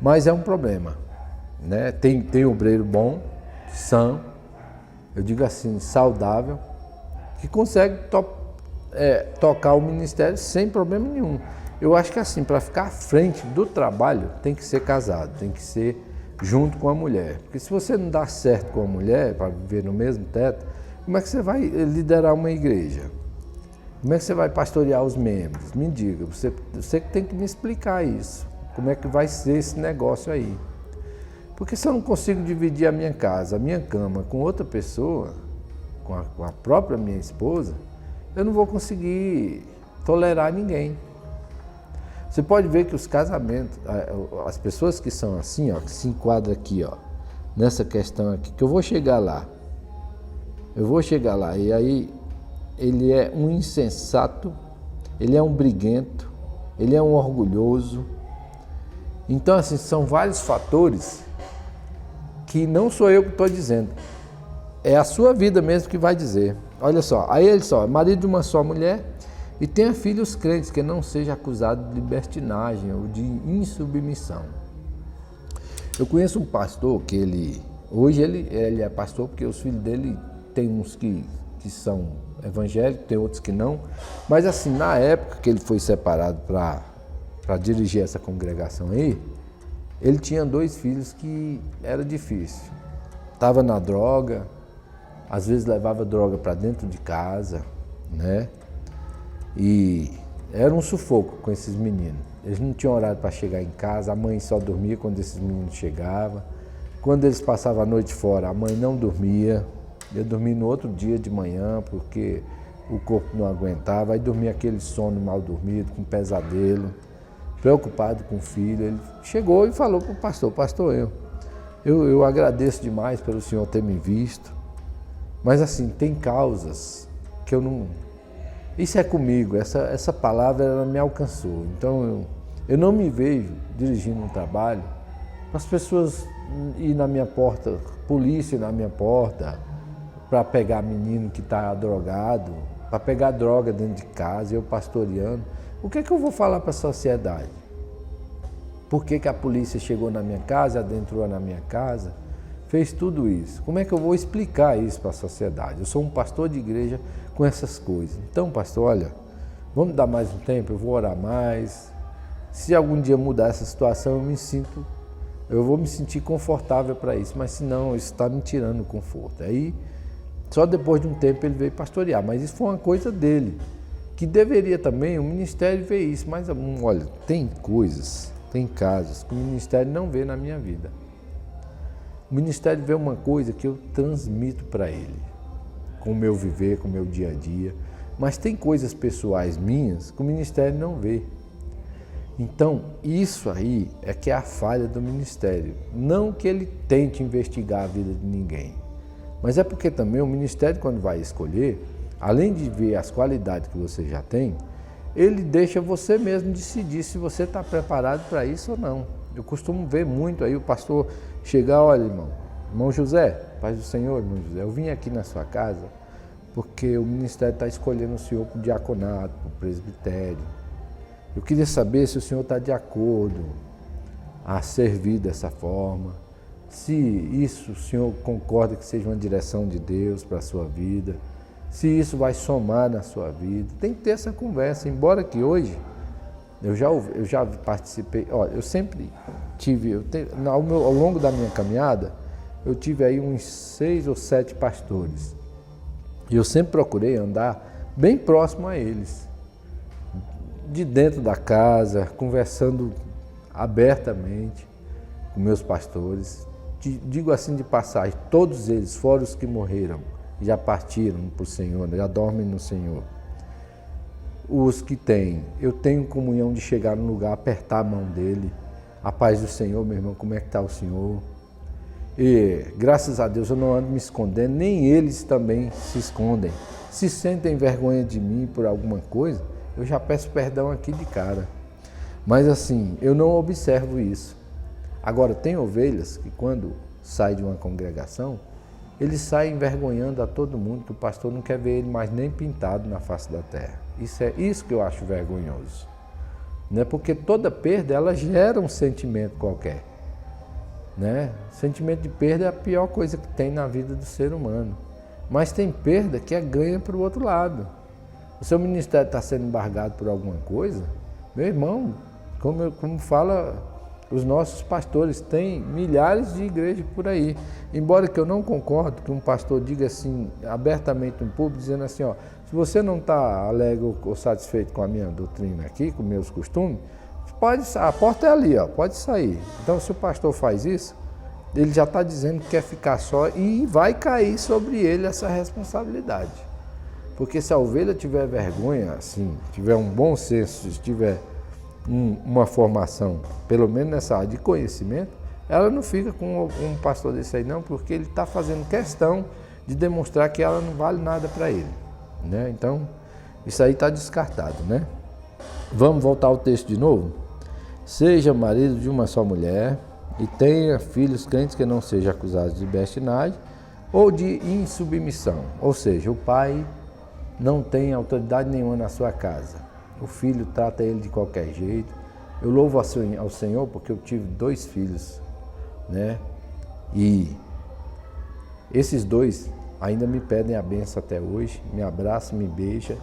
mas é um problema, né? Tem obreiro bom, sã, eu digo assim, saudável, que consegue tocar o ministério sem problema nenhum. Eu acho que assim, para ficar à frente do trabalho, tem que ser casado, tem que ser junto com a mulher. Porque se você não dá certo com a mulher, para viver no mesmo teto, como é que você vai liderar uma igreja? Como é que você vai pastorear os membros? Me diga, você que tem que me explicar isso. Como é que vai ser esse negócio aí? Porque se eu não consigo dividir a minha casa, a minha cama com outra pessoa, com a própria minha esposa, eu não vou conseguir tolerar ninguém. Você pode ver que os casamentos, as pessoas que são assim, ó, que se enquadram aqui, ó, nessa questão aqui, que eu vou chegar lá, e aí ele é um insensato, ele é um briguento, ele é um orgulhoso. Então, assim, são vários fatores que não sou eu que estou dizendo, é a sua vida mesmo que vai dizer. Olha só, aí ele só é marido de uma só mulher e tenha filhos crentes, que não seja acusado de libertinagem ou de insubmissão. Eu conheço um pastor que hoje ele é pastor porque os filhos dele tem uns que são evangélicos, tem outros que não. Mas assim, na época que ele foi separado para dirigir essa congregação aí, ele tinha 2 filhos que era difícil. Estava na droga, às vezes levava droga para dentro de casa, né? E era um sufoco com esses meninos. Eles não tinham horário para chegar em casa, a mãe só dormia quando esses meninos chegavam. Quando eles passavam a noite fora, a mãe não dormia. Ia dormir no outro dia de manhã, porque o corpo não aguentava. Aí dormia aquele sono mal dormido, com pesadelo, preocupado com o filho. Ele chegou e falou para o pastor: pastor, eu agradeço demais pelo senhor ter me visto, mas assim, tem causas que eu não... Isso é comigo, essa palavra ela me alcançou. Então eu não me vejo dirigindo um trabalho para as pessoas ir na minha porta, polícia na minha porta, para pegar menino que está drogado, para pegar droga dentro de casa, eu pastoreando. O que é que eu vou falar para a sociedade? Por que a polícia chegou na minha casa, adentrou na minha casa, fez tudo isso? Como é que eu vou explicar isso para a sociedade? Eu sou um pastor de igreja com essas coisas. Então, pastor, olha, vamos dar mais um tempo, eu vou orar mais. Se algum dia mudar essa situação, eu vou me sentir confortável para isso, mas se não, isso está me tirando o conforto. Aí, só depois de um tempo ele veio pastorear, mas isso foi uma coisa dele, que deveria também o ministério ver isso. Mas, olha, tem coisas, tem casos que o ministério não vê na minha vida. O ministério vê uma coisa que eu transmito para ele, com o meu viver, com o meu dia a dia, mas tem coisas pessoais minhas que o ministério não vê. Então, isso aí é que é a falha do ministério. Não que ele tente investigar a vida de ninguém, mas é porque também o ministério, quando vai escolher, além de ver as qualidades que você já tem, ele deixa você mesmo decidir se você está preparado para isso ou não. Eu costumo ver muito aí o pastor chegar: olha, irmão José, paz do Senhor, irmão José, eu vim aqui na sua casa porque o ministério está escolhendo o senhor para o diaconato, para o presbitério. Eu queria saber se o senhor está de acordo a servir dessa forma, se isso o senhor concorda que seja uma direção de Deus para a sua vida, se isso vai somar na sua vida. Tem que ter essa conversa, embora que hoje eu já participei, olha, eu sempre tive, ao longo da minha caminhada, eu tive aí uns 6 ou 7 pastores, e eu sempre procurei andar bem próximo a eles, de dentro da casa, conversando abertamente com meus pastores. Digo assim de passagem, todos eles, fora os que morreram, já partiram para o Senhor, já dormem no Senhor. Os que têm, eu tenho comunhão de chegar no lugar, apertar a mão dele: a paz do Senhor, meu irmão, como é que está o Senhor? E graças a Deus eu não ando me escondendo, nem eles também se escondem. Se sentem vergonha de mim por alguma coisa, eu já peço perdão aqui de cara. Mas assim, eu não observo isso. Agora, tem ovelhas que quando saem de uma congregação, eles saem envergonhando a todo mundo, que o pastor não quer ver ele mais nem pintado na face da terra. Isso é isso que eu acho vergonhoso. Né? Porque toda perda, ela gera um sentimento qualquer. Né? Sentimento de perda é a pior coisa que tem na vida do ser humano. Mas tem perda que é ganha para o outro lado. O seu ministério está sendo embargado por alguma coisa, meu irmão, como fala os nossos pastores, tem milhares de igrejas por aí. Embora que eu não concordo que um pastor diga assim, abertamente no público, dizendo assim, ó, se você não está alegre ou satisfeito com a minha doutrina aqui, com meus costumes, a porta é ali, ó, pode sair. Então, se o pastor faz isso, ele já está dizendo que quer ficar só e vai cair sobre ele essa responsabilidade. Porque se a ovelha tiver vergonha, assim, tiver um bom senso, se tiver uma formação, pelo menos nessa área de conhecimento, ela não fica com um pastor desse aí não, porque ele está fazendo questão de demonstrar que ela não vale nada para ele. Né? Então, isso aí está descartado. Né? Vamos voltar ao texto de novo? Seja marido de uma só mulher e tenha filhos crentes que não sejam acusados de libertinagem ou de insubmissão, ou seja, o pai não tem autoridade nenhuma na sua casa. O filho trata ele de qualquer jeito. Eu louvo ao Senhor porque eu tive 2 filhos, né? E esses 2 ainda me pedem a benção até hoje, me abraçam, me beijam,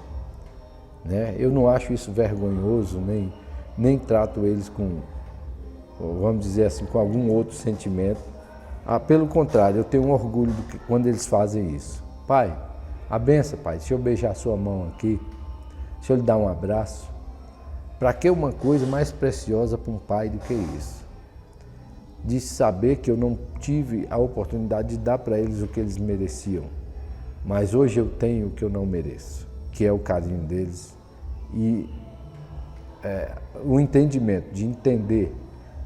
né? Eu não acho isso vergonhoso, nem trato eles com, vamos dizer assim, com algum outro sentimento. Pelo contrário, eu tenho um orgulho quando eles fazem isso. Pai, a benção, pai, deixa eu beijar a sua mão aqui, deixa eu lhe dar um abraço. Para que uma coisa mais preciosa para um pai do que isso? De saber que eu não tive a oportunidade de dar para eles o que eles mereciam, mas hoje eu tenho o que eu não mereço, que é o carinho deles e o entendimento, de entender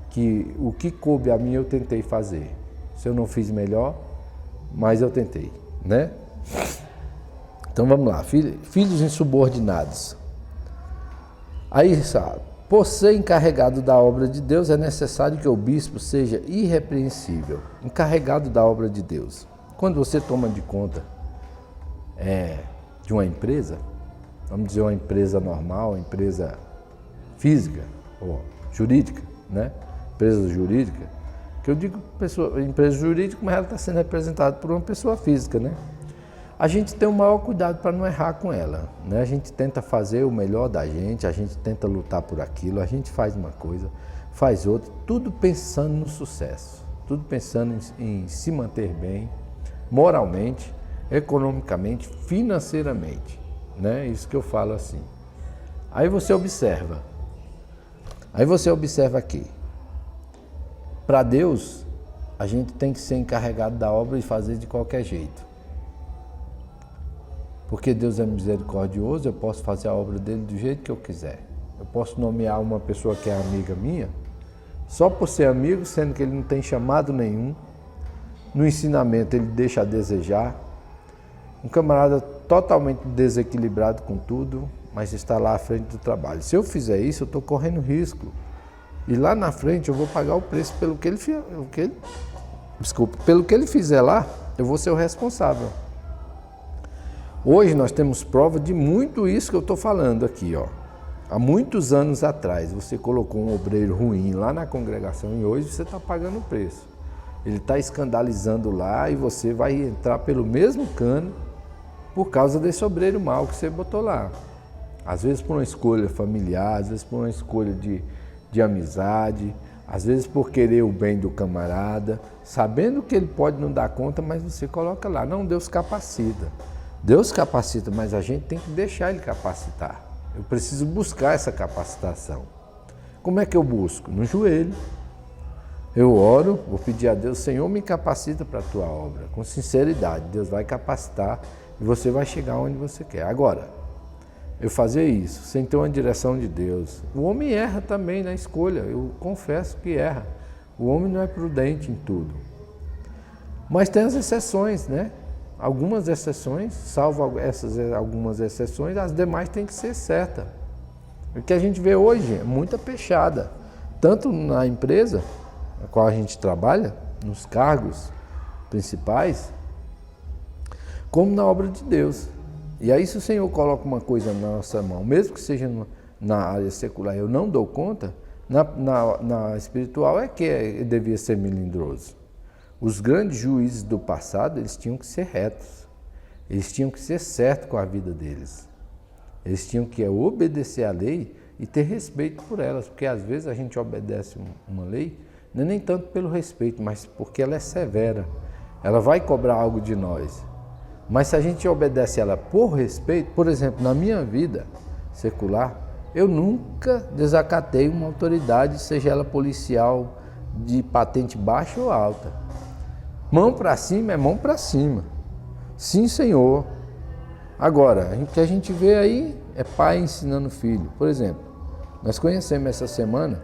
que o que coube a mim eu tentei fazer. Se eu não fiz melhor, mas eu tentei, né? Então vamos lá, filhos insubordinados. Aí, sabe, por ser encarregado da obra de Deus, é necessário que o bispo seja irrepreensível, encarregado da obra de Deus. Quando você toma de conta de uma empresa, vamos dizer uma empresa normal, uma empresa física ou jurídica, né? Empresa jurídica, que eu digo empresa jurídica, mas ela está sendo representada por uma pessoa física, né? A gente tem o maior cuidado para não errar com ela, né? A gente tenta fazer o melhor da gente, a gente tenta lutar por aquilo, a gente faz uma coisa, faz outra, tudo pensando no sucesso, tudo pensando em se manter bem, moralmente, economicamente, financeiramente, né? Isso que eu falo assim. Aí você observa aqui, para Deus, a gente tem que ser encarregado da obra e fazer de qualquer jeito. Porque Deus é misericordioso, eu posso fazer a obra dele do jeito que eu quiser. Eu posso nomear uma pessoa que é amiga minha, só por ser amigo, sendo que ele não tem chamado nenhum. No ensinamento ele deixa a desejar. Um camarada totalmente desequilibrado com tudo, mas está lá à frente do trabalho. Se eu fizer isso, eu estou correndo risco. E lá na frente eu vou pagar o preço pelo que ele fizer lá, eu vou ser o responsável. Hoje nós temos prova de muito isso que eu estou falando aqui, ó. Há muitos anos atrás, você colocou um obreiro ruim lá na congregação e hoje você está pagando o preço. Ele está escandalizando lá e você vai entrar pelo mesmo cano por causa desse obreiro mau que você botou lá. Às vezes por uma escolha familiar, às vezes por uma escolha de amizade, às vezes por querer o bem do camarada, sabendo que ele pode não dar conta, mas você coloca lá. Não, Deus capacita. Deus capacita, mas a gente tem que deixar Ele capacitar. Eu preciso buscar essa capacitação. Como é que eu busco? No joelho. Eu oro, vou pedir a Deus, Senhor, me capacita para a Tua obra. Com sinceridade, Deus vai capacitar e você vai chegar onde você quer. Agora, eu fazer isso sem ter uma direção de Deus. O homem erra também na escolha, eu confesso que erra. O homem não é prudente em tudo. Mas tem as exceções, né? Algumas exceções, salvo essas algumas exceções, as demais têm que ser certas. O que a gente vê hoje é muita peixada, tanto na empresa na qual a gente trabalha, nos cargos principais, como na obra de Deus. E aí se o Senhor coloca uma coisa na nossa mão, mesmo que seja na área secular, eu não dou conta, na espiritual ele devia ser melindroso. Os grandes juízes do passado, eles tinham que ser retos, eles tinham que ser certos com a vida deles, eles tinham que obedecer à lei e ter respeito por elas, porque às vezes a gente obedece uma lei, não é nem tanto pelo respeito, mas porque ela é severa, ela vai cobrar algo de nós. Mas se a gente obedece ela por respeito, por exemplo, na minha vida secular, eu nunca desacatei uma autoridade, seja ela policial de patente baixa ou alta. Mão para cima é mão para cima. Sim, Senhor. Agora, o que a gente vê aí é pai ensinando filho. Por exemplo, nós conhecemos essa semana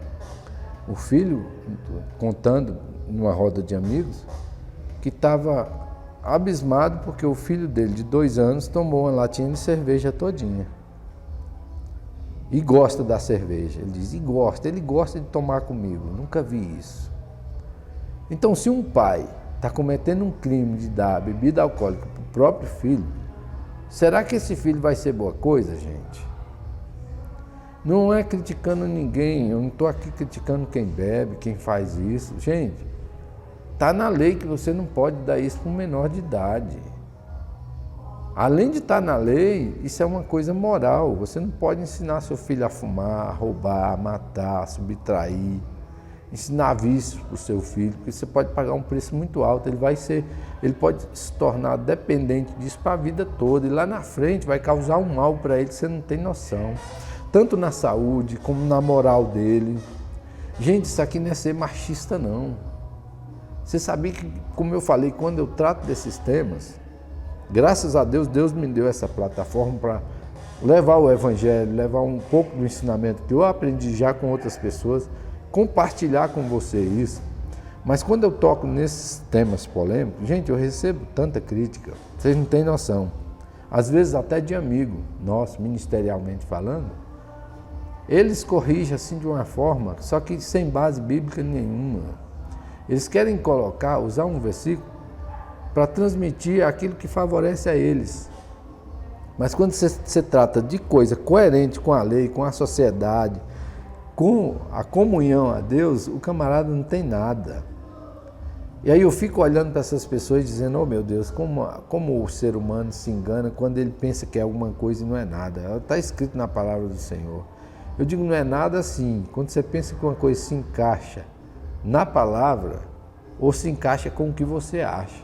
o filho contando numa roda de amigos que estava abismado porque o filho dele de 2 anos tomou uma latinha de cerveja todinha. E gosta da cerveja. Ele diz, ele gosta de tomar comigo. Nunca vi isso. Então, se um pai está cometendo um crime de dar bebida alcoólica para o próprio filho, será que esse filho vai ser boa coisa, gente? Não é criticando ninguém, eu não estou aqui criticando quem bebe, quem faz isso. Gente, está na lei que você não pode dar isso para um menor de idade. Além de estar na lei, isso é uma coisa moral. Você não pode ensinar seu filho a fumar, a roubar, a matar, a subtrair, ensinar vício para o seu filho, porque você pode pagar um preço muito alto. Ele pode se tornar dependente disso para a vida toda, e lá na frente vai causar um mal para ele que você não tem noção, tanto na saúde como na moral dele. Gente, isso aqui não é ser machista, não. Você sabia que, como eu falei, quando eu trato desses temas, graças a Deus, Deus me deu essa plataforma para levar o Evangelho, levar um pouco do ensinamento que eu aprendi já com outras pessoas, compartilhar com você isso. Mas quando eu toco nesses temas polêmicos, gente, eu recebo tanta crítica, vocês não têm noção. Às vezes até de amigo nosso, ministerialmente falando, eles corrigem assim de uma forma, só que sem base bíblica nenhuma. Eles querem usar um versículo para transmitir aquilo que favorece a eles. Mas quando você trata de coisa coerente com a lei, com a sociedade, com a comunhão a Deus, o camarada não tem nada. E aí eu fico olhando para essas pessoas dizendo, oh meu Deus, como o ser humano se engana quando ele pensa que é alguma coisa e não é nada. Está escrito na palavra do Senhor. Eu digo, não é nada assim. Quando você pensa que uma coisa se encaixa na palavra, ou se encaixa com o que você acha.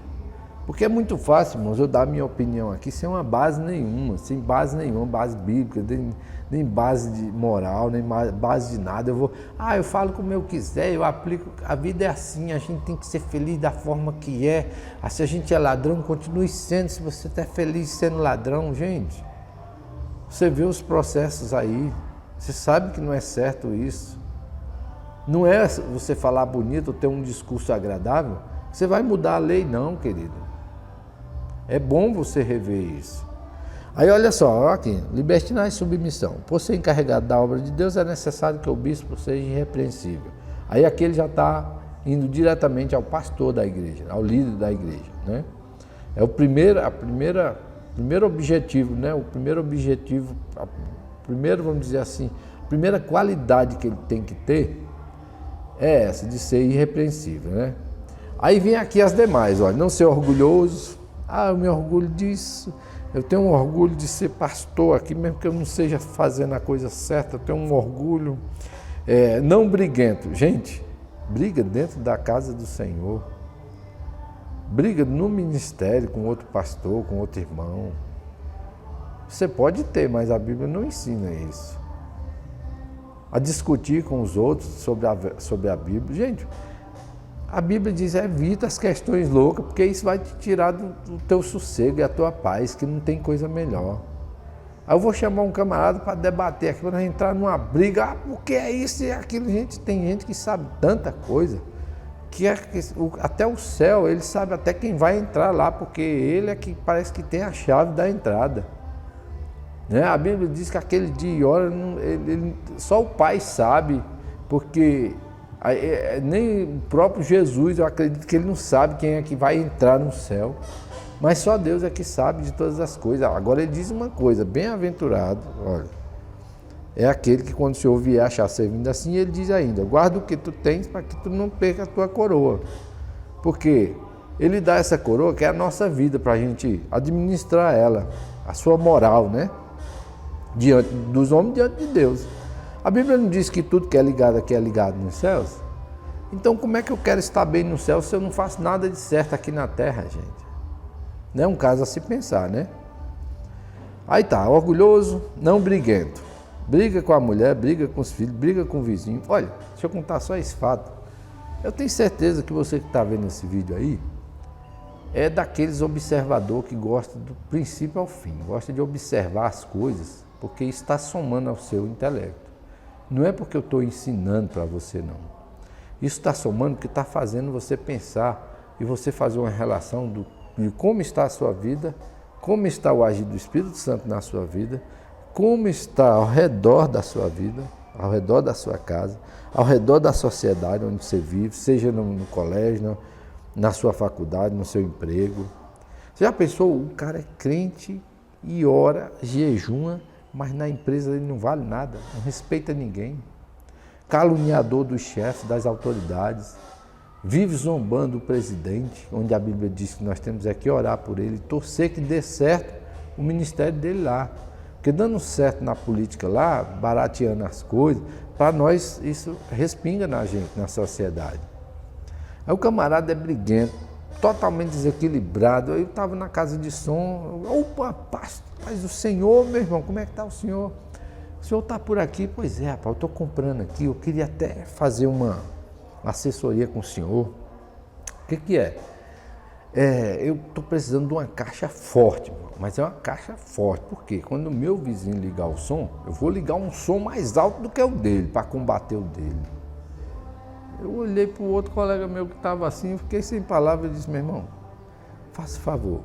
Porque é muito fácil, irmãos, eu dar minha opinião aqui sem uma base nenhuma, sem base nenhuma, base bíblica, nem base de moral, nem base de nada. Eu falo como eu quiser, eu aplico. A vida é assim, a gente tem que ser feliz da forma que é. Se a gente é ladrão, continue sendo. Se você está feliz sendo ladrão, gente, você vê os processos aí, você sabe que não é certo isso. Não é você falar bonito ou ter um discurso agradável, você vai mudar a lei, não, querido. É bom você rever isso. Aí olha só, aqui, libertinagem e submissão. Por ser encarregado da obra de Deus, é necessário que o bispo seja irrepreensível. Aí aqui ele já está indo diretamente ao pastor da igreja, ao líder da igreja, né? É o primeiro objetivo, né? Vamos dizer assim, a primeira qualidade que ele tem que ter é essa, de ser irrepreensível, né? Aí vem aqui as demais, olha, não ser orgulhoso. Eu me orgulho disso, eu tenho um orgulho de ser pastor aqui, mesmo que eu não seja fazendo a coisa certa, eu tenho um orgulho. Não briguento. Gente, briga dentro da casa do Senhor. Briga no ministério com outro pastor, com outro irmão. Você pode ter, mas a Bíblia não ensina isso. A discutir com os outros sobre a Bíblia. Gente, a Bíblia diz, evita as questões loucas, porque isso vai te tirar do teu sossego e a tua paz, que não tem coisa melhor. Aí eu vou chamar um camarada para debater aqui, para entrar numa briga, porque é isso e aquilo. Gente, tem gente que sabe tanta coisa, que até o céu, ele sabe até quem vai entrar lá, porque ele é que parece que tem a chave da entrada. Né? A Bíblia diz que aquele dia e hora, só o Pai sabe, porque nem o próprio Jesus, eu acredito que ele não sabe quem é que vai entrar no céu, mas só Deus é que sabe de todas as coisas. Agora ele diz uma coisa, bem-aventurado, olha, é aquele que quando o Senhor vier achar servindo assim, ele diz ainda, guarda o que tu tens para que tu não perca a tua coroa, porque ele dá essa coroa que é a nossa vida, para a gente administrar ela, a sua moral, né? Diante dos homens, diante de Deus. A Bíblia não diz que tudo que é ligado aqui é ligado nos céus? Então como é que eu quero estar bem no céu se eu não faço nada de certo aqui na terra, gente? Não é um caso a se pensar, né? Aí tá, orgulhoso, não briguento. Briga com a mulher, briga com os filhos, briga com o vizinho. Olha, deixa eu contar só esse fato. Eu tenho certeza que você que está vendo esse vídeo aí é daqueles observadores que gosta do princípio ao fim, gosta de observar as coisas, porque isso está somando ao seu intelecto. Não é porque eu estou ensinando para você, não. Isso está somando porque está fazendo você pensar e você fazer uma relação de como está a sua vida, como está o agir do Espírito Santo na sua vida, como está ao redor da sua vida, ao redor da sua casa, ao redor da sociedade onde você vive, seja no colégio, na sua faculdade, no seu emprego. Você já pensou, o cara é crente e ora, jejuma, mas na empresa ele não vale nada, não respeita ninguém. Caluniador dos chefes, das autoridades, vive zombando o presidente, onde a Bíblia diz que nós temos que orar por ele, torcer que dê certo, o ministério dele lá. Porque dando certo na política lá, barateando as coisas, para nós isso respinga na gente, na sociedade. Aí o camarada é briguento, totalmente desequilibrado. Eu estava na casa de som, opa, paz do Senhor, meu irmão, como é que está o senhor? O senhor está por aqui? Pois é, rapaz, eu estou comprando aqui, eu queria até fazer uma assessoria com o senhor. O que é? Eu estou precisando de uma caixa forte, mas é uma caixa forte, porque quando o meu vizinho ligar o som, eu vou ligar um som mais alto do que o dele, para combater o dele. Eu olhei para o outro colega meu que estava assim, fiquei sem palavras e disse, meu irmão, faça favor,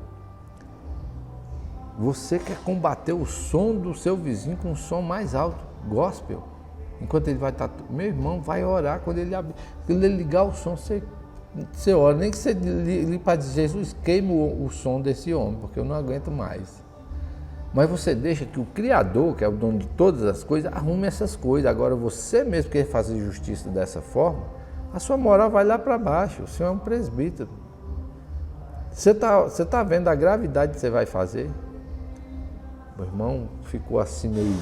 você quer combater o som do seu vizinho com um som mais alto, gospel, enquanto ele vai estar... Meu irmão, vai orar, quando ele ligar o som, você ora, nem que você ligue para dizer, Jesus, queima o som desse homem, porque eu não aguento mais. Mas você deixa que o Criador, que é o dono de todas as coisas, arrume essas coisas. Agora você mesmo quer fazer justiça dessa forma, a sua moral vai lá para baixo, o senhor é um presbítero. Você tá vendo a gravidade que você vai fazer? Meu irmão ficou assim meio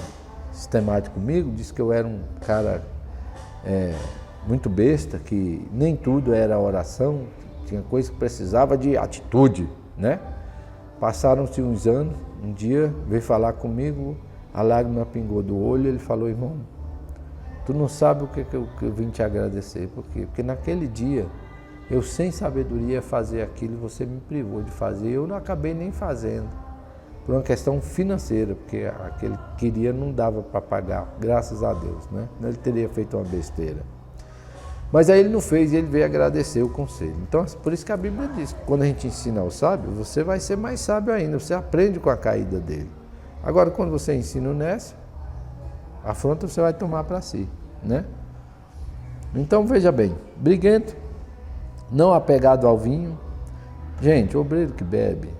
sistemático comigo, disse que eu era um cara muito besta, que nem tudo era oração, tinha coisa que precisava de atitude, né? Passaram-se uns anos, um dia veio falar comigo, a lágrima pingou do olho, ele falou, irmão, tu não sabe o que eu vim te agradecer, por quê? Porque naquele dia, eu sem sabedoria ia fazer aquilo, você me privou de fazer, eu não acabei nem fazendo, por uma questão financeira, porque aquele que queria não dava para pagar, graças a Deus, né? Ele teria feito uma besteira. Mas aí ele não fez e ele veio agradecer o conselho. Então, por isso que a Bíblia diz que quando a gente ensina ao sábio, você vai ser mais sábio ainda, você aprende com a caída dele. Agora, quando você ensina o nécio, a afronta você vai tomar para si, né? Então, veja bem, briguento, não apegado ao vinho. Gente, o obreiro que bebe,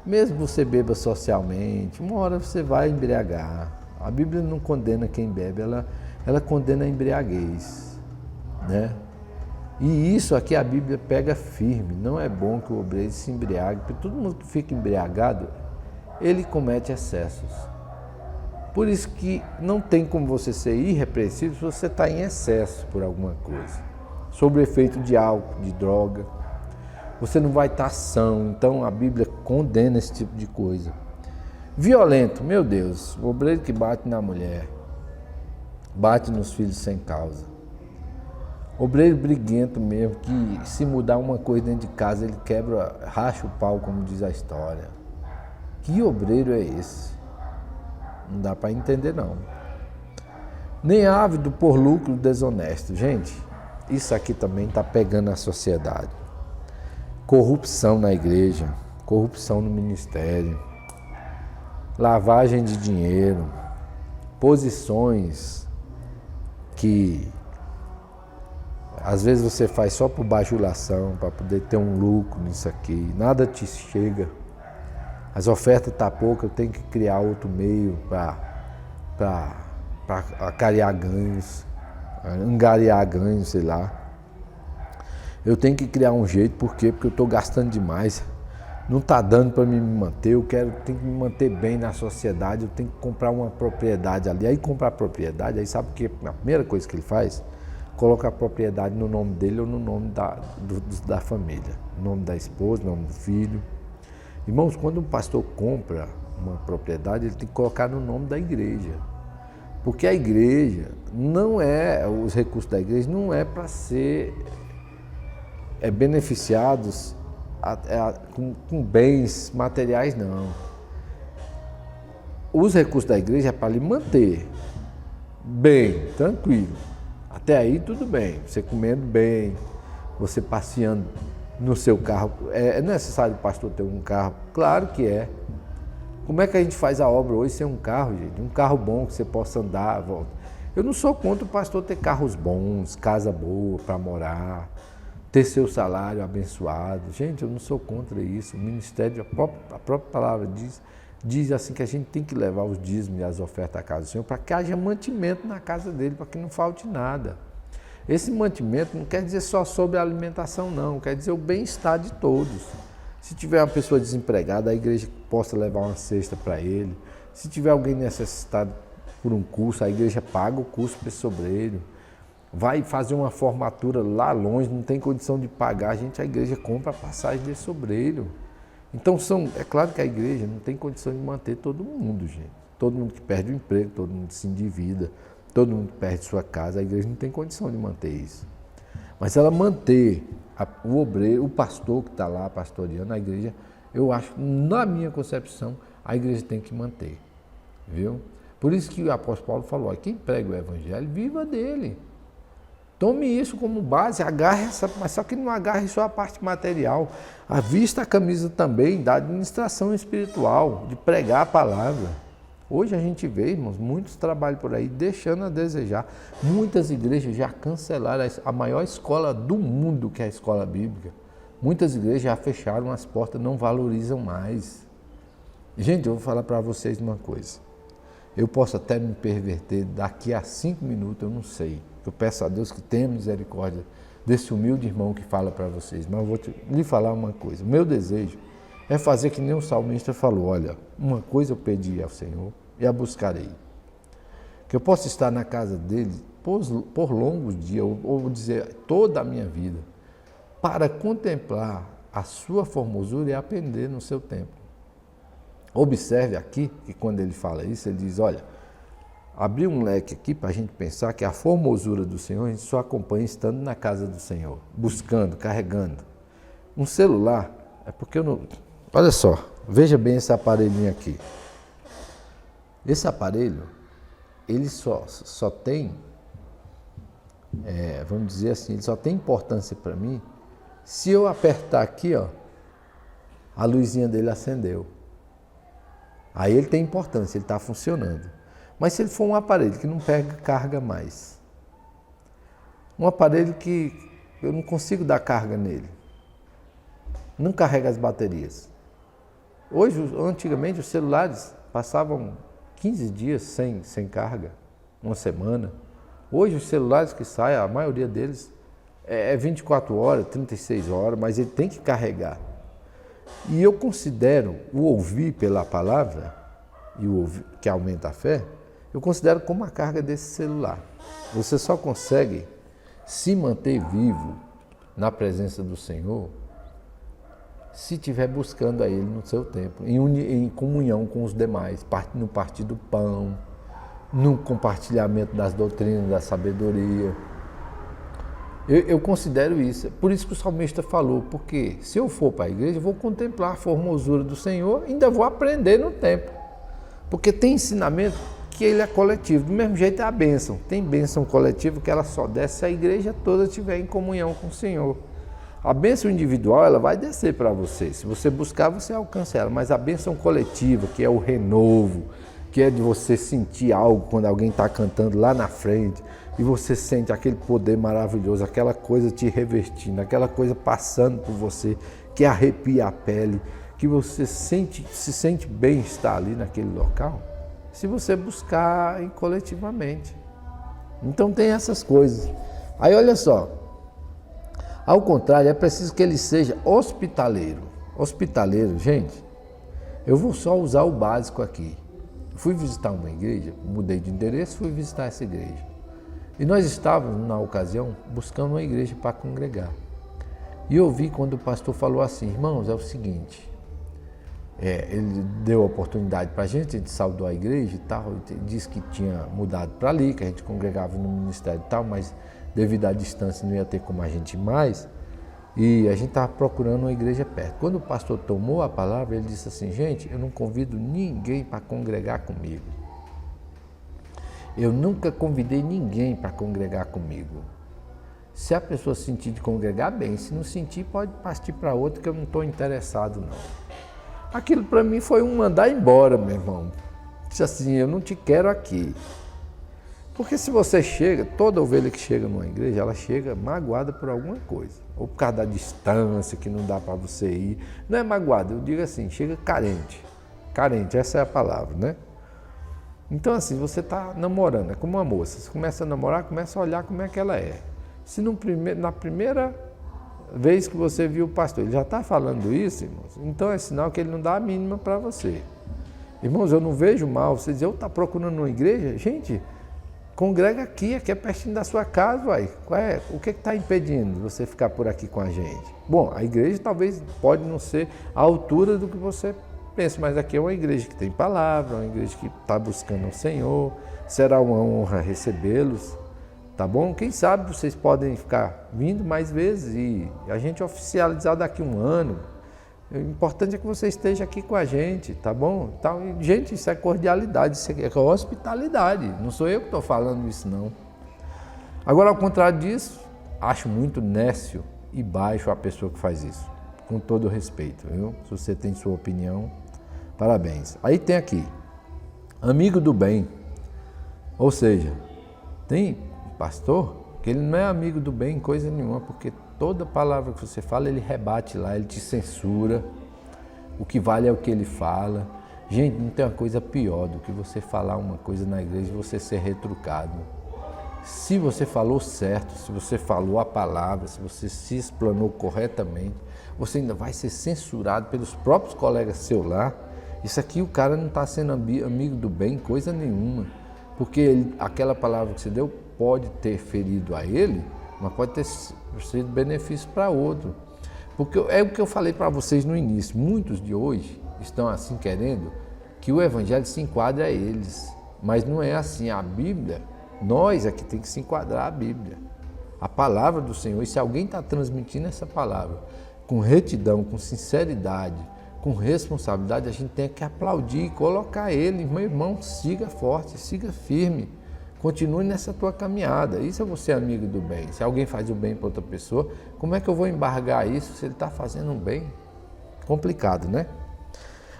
mesmo você beba socialmente, uma hora você vai embriagar. A Bíblia não condena quem bebe, ela condena a embriaguez, né? E isso aqui a Bíblia pega firme, não é bom que o obreiro se embriague, porque todo mundo que fica embriagado, ele comete excessos. Por isso que não tem como você ser irrepreensível se você está em excesso por alguma coisa. Sob o efeito de álcool, de droga, você não vai estar são, então a Bíblia condena esse tipo de coisa. Violento, meu Deus, o obreiro que bate na mulher, bate nos filhos sem causa. Obreiro briguento mesmo, que se mudar uma coisa dentro de casa, ele quebra, racha o pau, como diz a história. Que obreiro é esse? Não dá para entender, não. Nem ávido por lucro desonesto. Gente, isso aqui também está pegando a sociedade. Corrupção na igreja, corrupção no ministério, lavagem de dinheiro, posições que às vezes você faz só por bajulação, para poder ter um lucro nisso aqui, nada te chega, as ofertas estão poucas, eu tenho que criar outro meio para acariar ganhos, angariar ganhos, sei lá. Eu tenho que criar um jeito, por quê? Porque eu estou gastando demais, não está dando para me manter, tenho que me manter bem na sociedade, eu tenho que comprar uma propriedade ali. Aí comprar propriedade, aí sabe o que? A primeira coisa que ele faz, coloca a propriedade no nome dele ou no nome da família, no nome da esposa, no nome do filho. Irmãos, quando um pastor compra uma propriedade, ele tem que colocar no nome da igreja. Porque a igreja não é, os recursos da igreja não é para ser beneficiados com bens materiais, não. Os recursos da igreja é para lhe manter bem, tranquilo. Até aí tudo bem, você comendo bem, você passeando no seu carro. É necessário o pastor ter um carro? Claro que é. Como é que a gente faz a obra hoje sem um carro, gente? Um carro bom que você possa andar, volta. Eu não sou contra o pastor ter carros bons, casa boa para morar, ter seu salário abençoado. Gente, eu não sou contra isso. O ministério, a própria palavra diz assim que a gente tem que levar os dízimos e as ofertas à casa do Senhor para que haja mantimento na casa dele, para que não falte nada. Esse mantimento não quer dizer só sobre a alimentação, não. Quer dizer o bem-estar de todos. Se tiver uma pessoa desempregada, a igreja possa levar uma cesta para ele. Se tiver alguém necessitado por um curso, a igreja paga o curso para esse obreiro. Vai fazer uma formatura lá longe, não tem condição de pagar, a igreja compra a passagem desse obreiro. Então, é claro que a igreja não tem condição de manter todo mundo, gente. Todo mundo que perde o emprego, todo mundo que se endivida, todo mundo que perde sua casa, a igreja não tem condição de manter isso. Mas ela manter o obreiro, o pastor que está lá pastoreando a igreja, eu acho, na minha concepção, a igreja tem que manter, viu? Por isso que o apóstolo Paulo falou, quem prega o evangelho, viva dele. Tome isso como base, agarre essa, mas só que não agarre só a parte material. Avista a camisa também da administração espiritual, de pregar a palavra. Hoje a gente vê, irmãos, muitos trabalhos por aí deixando a desejar. Muitas igrejas já cancelaram a maior escola do mundo, que é a escola bíblica. Muitas igrejas já fecharam as portas, não valorizam mais. Gente, eu vou falar para vocês uma coisa. Eu posso até me perverter daqui a 5 minutos, eu não sei. Eu peço a Deus que tenha misericórdia desse humilde irmão que fala para vocês. Mas eu vou lhe falar uma coisa. O meu desejo é fazer que nem o salmista falou, olha, uma coisa eu pedi ao Senhor e a buscarei. Que eu possa estar na casa dele por longos dias, ou dizer toda a minha vida, para contemplar a sua formosura e aprender no seu tempo. Observe aqui que quando ele fala isso, ele diz, olha, abrir um leque aqui para a gente pensar que a formosura do Senhor a gente só acompanha estando na casa do Senhor, buscando, carregando. Um celular, é porque eu não... Olha só, veja bem esse aparelhinho aqui. Esse aparelho, ele só tem, vamos dizer assim, ele só tem importância para mim se eu apertar aqui, ó, a luzinha dele acendeu. Aí ele tem importância, ele está funcionando. Mas se ele for um aparelho que não pega carga mais, um aparelho que eu não consigo dar carga nele, não carrega as baterias. Hoje, antigamente, os celulares passavam 15 dias sem carga, uma semana. Hoje, os celulares que saem, a maioria deles é 24 horas, 36 horas, mas ele tem que carregar. E eu considero o ouvir pela palavra, e o ouvir, que aumenta a fé, eu considero como a carga desse celular. Você só consegue se manter vivo na presença do Senhor se estiver buscando a Ele no seu tempo, em comunhão com os demais, no partir do pão, no compartilhamento das doutrinas, da sabedoria. Eu considero isso. Por isso que o salmista falou, porque se eu for para a igreja, eu vou contemplar a formosura do Senhor e ainda vou aprender no tempo. Porque tem ensinamento que ele é coletivo. Do mesmo jeito é a bênção. Tem bênção coletiva que ela só desce se a igreja toda estiver em comunhão com o Senhor. A bênção individual, ela vai descer para você. Se você buscar, você alcança ela. Mas a bênção coletiva, que é o renovo, que é de você sentir algo quando alguém está cantando lá na frente, e você sente aquele poder maravilhoso, aquela coisa te revestindo, aquela coisa passando por você, que arrepia a pele, que você se sente bem estar ali naquele local, se você buscar coletivamente. Então tem essas coisas. Aí olha só, ao contrário, é preciso que ele seja hospitaleiro. Hospitaleiro, gente, eu vou só usar o básico aqui. Fui visitar uma igreja, mudei de endereço, fui visitar essa igreja. E nós estávamos, na ocasião, buscando uma igreja para congregar. E eu vi quando o pastor falou assim, irmãos, é o seguinte, ele deu a oportunidade para a gente saudou a igreja e tal, disse que tinha mudado para ali, que a gente congregava no ministério e tal, mas devido à distância não ia ter como a gente ir mais, e a gente estava procurando uma igreja perto. Quando o pastor tomou a palavra, ele disse assim, gente, eu não convido ninguém para congregar comigo. Eu nunca convidei ninguém para congregar comigo. Se a pessoa sentir de congregar, bem. Se não sentir, pode partir para outro, que eu não estou interessado, não. Aquilo para mim foi um mandar embora, meu irmão. Disse assim, eu não te quero aqui. Porque se você chega, toda ovelha que chega numa igreja, ela chega magoada por alguma coisa. Ou por causa da distância, que não dá para você ir. Não é magoada, eu digo assim, chega carente. Carente, essa é a palavra, né? Então assim, você está namorando, é como uma moça. Você começa a namorar, começa a olhar como é que ela é. Se na primeira vez que você viu o pastor, ele já está falando isso, irmãos, então é sinal que ele não dá a mínima para você. Irmãos, eu não vejo mal você dizer, eu estou procurando uma igreja? Gente, congrega aqui é pertinho da sua casa, uai. O que está impedindo você ficar por aqui com a gente? Bom, a igreja talvez pode não ser à altura do que você pensa, mas aqui é uma igreja que tem palavra, uma igreja que está buscando o Senhor, será uma honra recebê-los, tá bom? Quem sabe vocês podem ficar vindo mais vezes e a gente oficializar daqui um ano. O importante é que você esteja aqui com a gente, tá bom? Então, gente, isso é cordialidade, isso é hospitalidade. Não sou eu que estou falando isso, não. Agora, ao contrário disso, acho muito nécio e baixo a pessoa que faz isso. Com todo respeito, viu? Se você tem sua opinião, parabéns. Aí tem aqui, amigo do bem. Ou seja, tem pastor que ele não é amigo do bem, coisa nenhuma, porque toda palavra que você fala, ele rebate lá, ele te censura. O que vale é o que ele fala. Gente, não tem uma coisa pior do que você falar uma coisa na igreja e você ser retrucado. Se você falou certo, se você falou a palavra, se você se explanou corretamente, você ainda vai ser censurado pelos próprios colegas seus lá. Isso aqui o cara não está sendo amigo do bem, coisa nenhuma. Porque aquela palavra que você deu pode ter ferido a ele, mas pode ter sido benefício para outro. Porque é o que eu falei para vocês no início, muitos de hoje estão assim querendo que o evangelho se enquadre a eles, mas não é assim. A Bíblia, nós é que tem que se enquadrar a Bíblia, a palavra do Senhor. E se alguém está transmitindo essa palavra com retidão, com sinceridade, com responsabilidade, a gente tem que aplaudir e colocar ele. Meu irmão, siga forte, siga firme. Continue nessa tua caminhada. Isso é você amigo do bem. Se alguém faz o bem para outra pessoa, como é que eu vou embargar isso se ele está fazendo um bem? Complicado, né?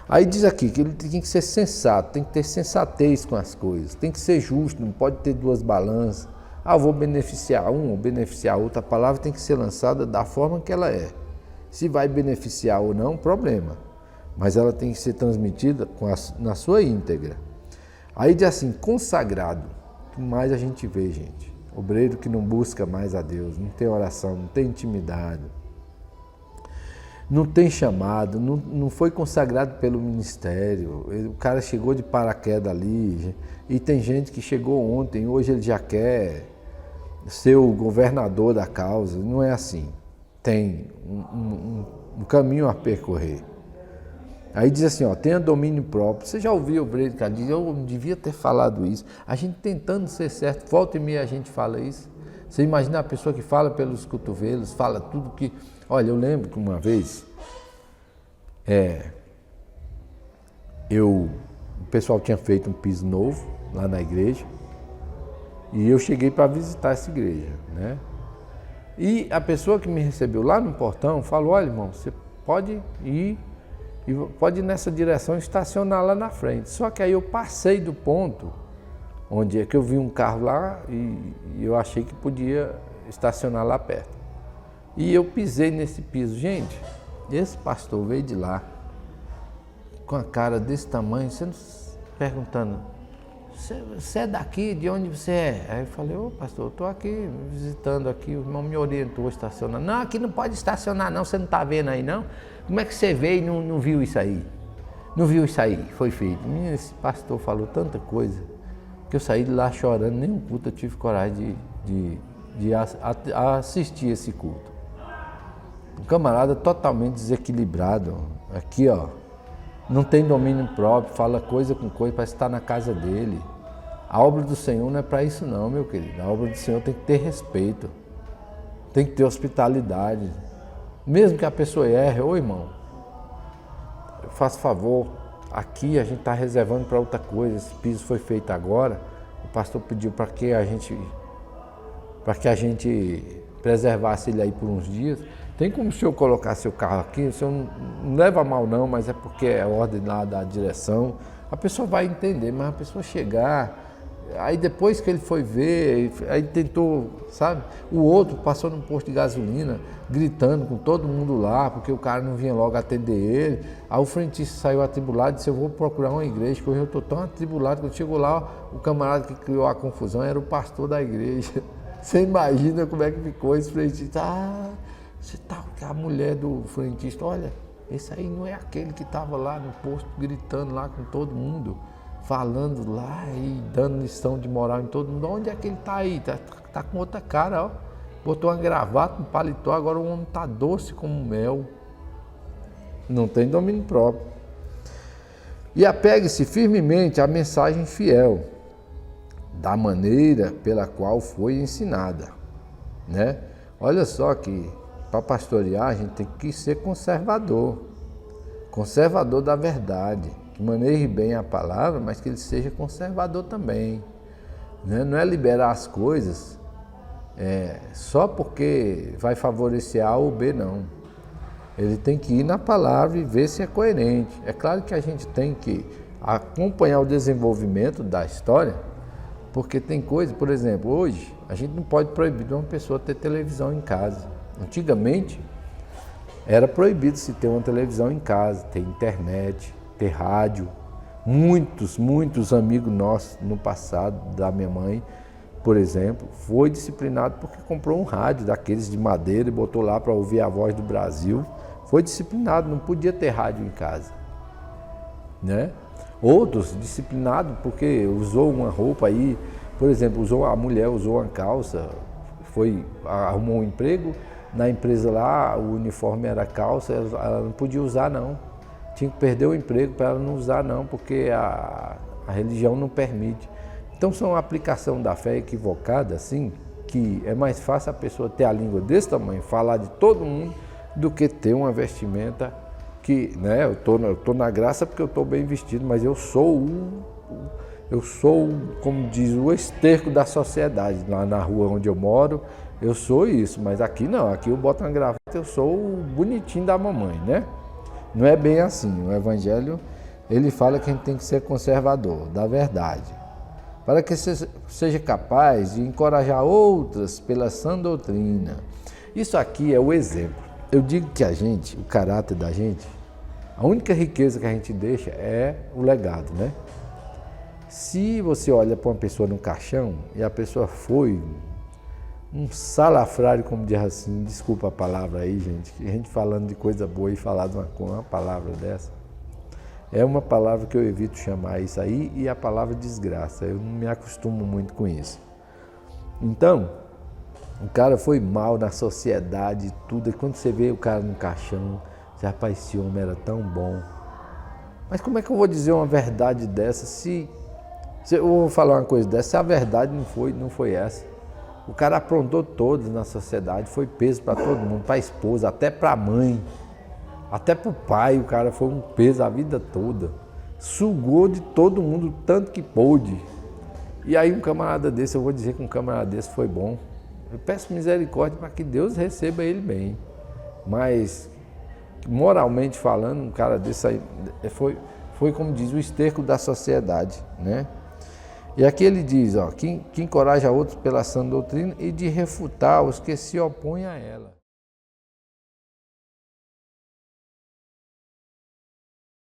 Aí diz aqui que ele tem que ser sensato, tem que ter sensatez com as coisas, tem que ser justo, não pode ter duas balanças. Eu vou beneficiar um ou beneficiar outro. A palavra tem que ser lançada da forma que ela é. Se vai beneficiar ou não, problema. Mas ela tem que ser transmitida na sua íntegra. Aí diz assim, consagrado. O que mais a gente vê, gente? Obreiro que não busca mais a Deus, não tem oração, não tem intimidade, não tem chamado, não foi consagrado pelo ministério. O cara chegou de paraquedas ali, e tem gente que chegou ontem, hoje ele já quer ser o governador da causa. Não é assim. Tem um caminho a percorrer. Aí diz assim, ó, tenha domínio próprio. Você já ouviu o obreiro que diz, eu não devia ter falado isso. A gente tentando ser certo, volta e meia a gente fala isso. Você imagina a pessoa que fala pelos cotovelos, fala tudo que... Olha, eu lembro que uma vez, o pessoal tinha feito um piso novo lá na igreja, e eu cheguei para visitar essa igreja, né? E a pessoa que me recebeu lá no portão falou, olha, irmão, você pode ir nessa direção e estacionar lá na frente. Só que aí eu passei do ponto onde é que eu vi um carro lá e eu achei que podia estacionar lá perto. E eu pisei nesse piso. Gente, esse pastor veio de lá com a cara desse tamanho, perguntando, você é daqui? De onde você é? Aí eu falei, ô pastor, eu estou aqui visitando aqui, o irmão me orientou a estacionar. Não, aqui não pode estacionar não, você não está vendo aí não? Como é que você veio e não viu isso aí? Não viu isso aí? Foi feito. Menina, esse pastor falou tanta coisa que eu saí de lá chorando, nem um culto eu tive coragem de assistir esse culto. Um camarada totalmente desequilibrado, aqui ó, não tem domínio próprio, fala coisa com coisa, parece estar na casa dele. A obra do Senhor não é para isso não, meu querido. A obra do Senhor tem que ter respeito, tem que ter hospitalidade. Mesmo que a pessoa erre, ô irmão, faça favor, aqui a gente está reservando para outra coisa, esse piso foi feito agora, o pastor pediu para que a gente preservasse ele aí por uns dias. Tem como o senhor colocar seu carro aqui? O senhor não leva mal não, mas é porque é ordem lá da direção. A pessoa vai entender, mas a pessoa chegar, aí depois que ele foi ver, aí tentou, sabe? O outro passou num posto de gasolina, gritando com todo mundo lá, porque o cara não vinha logo atender ele. Aí o frentista saiu atribulado e disse, eu vou procurar uma igreja, que hoje eu estou tão atribulado. Quando chegou lá, o camarada que criou a confusão era o pastor da igreja. Você imagina como é que ficou esse frentista? A mulher do frentista, olha, esse aí não é aquele que estava lá no posto gritando lá com todo mundo, falando lá e dando lição de moral em todo mundo. Onde é que ele está aí? Tá com outra cara, ó. Botou uma gravata, um paletó, agora o homem está doce como mel. Não tem domínio próprio. E apegue-se firmemente à mensagem fiel, da maneira pela qual foi ensinada, né? Olha só que para pastorear a gente tem que ser conservador da verdade, que maneje bem a palavra, mas que ele seja conservador também, né? Não é liberar as coisas só porque vai favorecer A ou B, não. Ele tem que ir na palavra e ver se é coerente. É claro que a gente tem que acompanhar o desenvolvimento da história, porque tem coisa, por exemplo, hoje a gente não pode proibir de uma pessoa ter televisão em casa. Antigamente era proibido se ter uma televisão em casa, ter internet, ter rádio. Muitos amigos nossos no passado, da minha mãe, por exemplo, foi disciplinado porque comprou um rádio daqueles de madeira e botou lá para ouvir a voz do Brasil. Foi disciplinado, não podia ter rádio em casa, né? Outros disciplinados porque usou uma roupa aí, por exemplo, a mulher usou uma calça, arrumou um emprego, na empresa lá o uniforme era calça, ela não podia usar não, tinha que perder o emprego para ela não usar não, porque a religião não permite. Então são uma aplicação da fé equivocada, assim, que é mais fácil a pessoa ter a língua desse tamanho, falar de todo mundo, do que ter uma vestimenta que, né, eu tô na graça porque eu estou bem vestido, mas eu sou, como diz, o esterco da sociedade. Lá na rua onde eu moro, eu sou isso, mas aqui não, aqui eu boto uma gravata, eu sou o bonitinho da mamãe, né? Não é bem assim. O Evangelho, ele fala que a gente tem que ser conservador da verdade, para que seja capaz de encorajar outras pela sã doutrina. Isso aqui é o exemplo. Eu digo que o caráter da gente, a única riqueza que a gente deixa é o legado, né? Se você olha para uma pessoa no caixão e a pessoa foi um salafrário, como diz assim, desculpa a palavra aí, gente, a gente falando de coisa boa e falar de uma palavra dessa, é uma palavra que eu evito chamar isso aí, e a palavra desgraça, eu não me acostumo muito com isso. Então, o cara foi mal na sociedade e tudo, e quando você vê o cara no caixão, você, rapaz, esse homem era tão bom. Mas como é que eu vou dizer uma verdade dessa se eu vou falar uma coisa dessa, se a verdade não foi essa? O cara aprontou todos na sociedade, foi peso para todo mundo, para a esposa, até para a mãe, até para o pai, o cara foi um peso a vida toda. Sugou de todo mundo tanto que pôde. E aí um camarada desse, eu vou dizer que um camarada desse foi bom. Eu peço misericórdia para que Deus receba ele bem. Mas, moralmente falando, um cara desse aí foi como diz, o esterco da sociedade, né? E aqui ele diz, ó, que encoraja outros pela sã doutrina e de refutar os que se opõem a ela.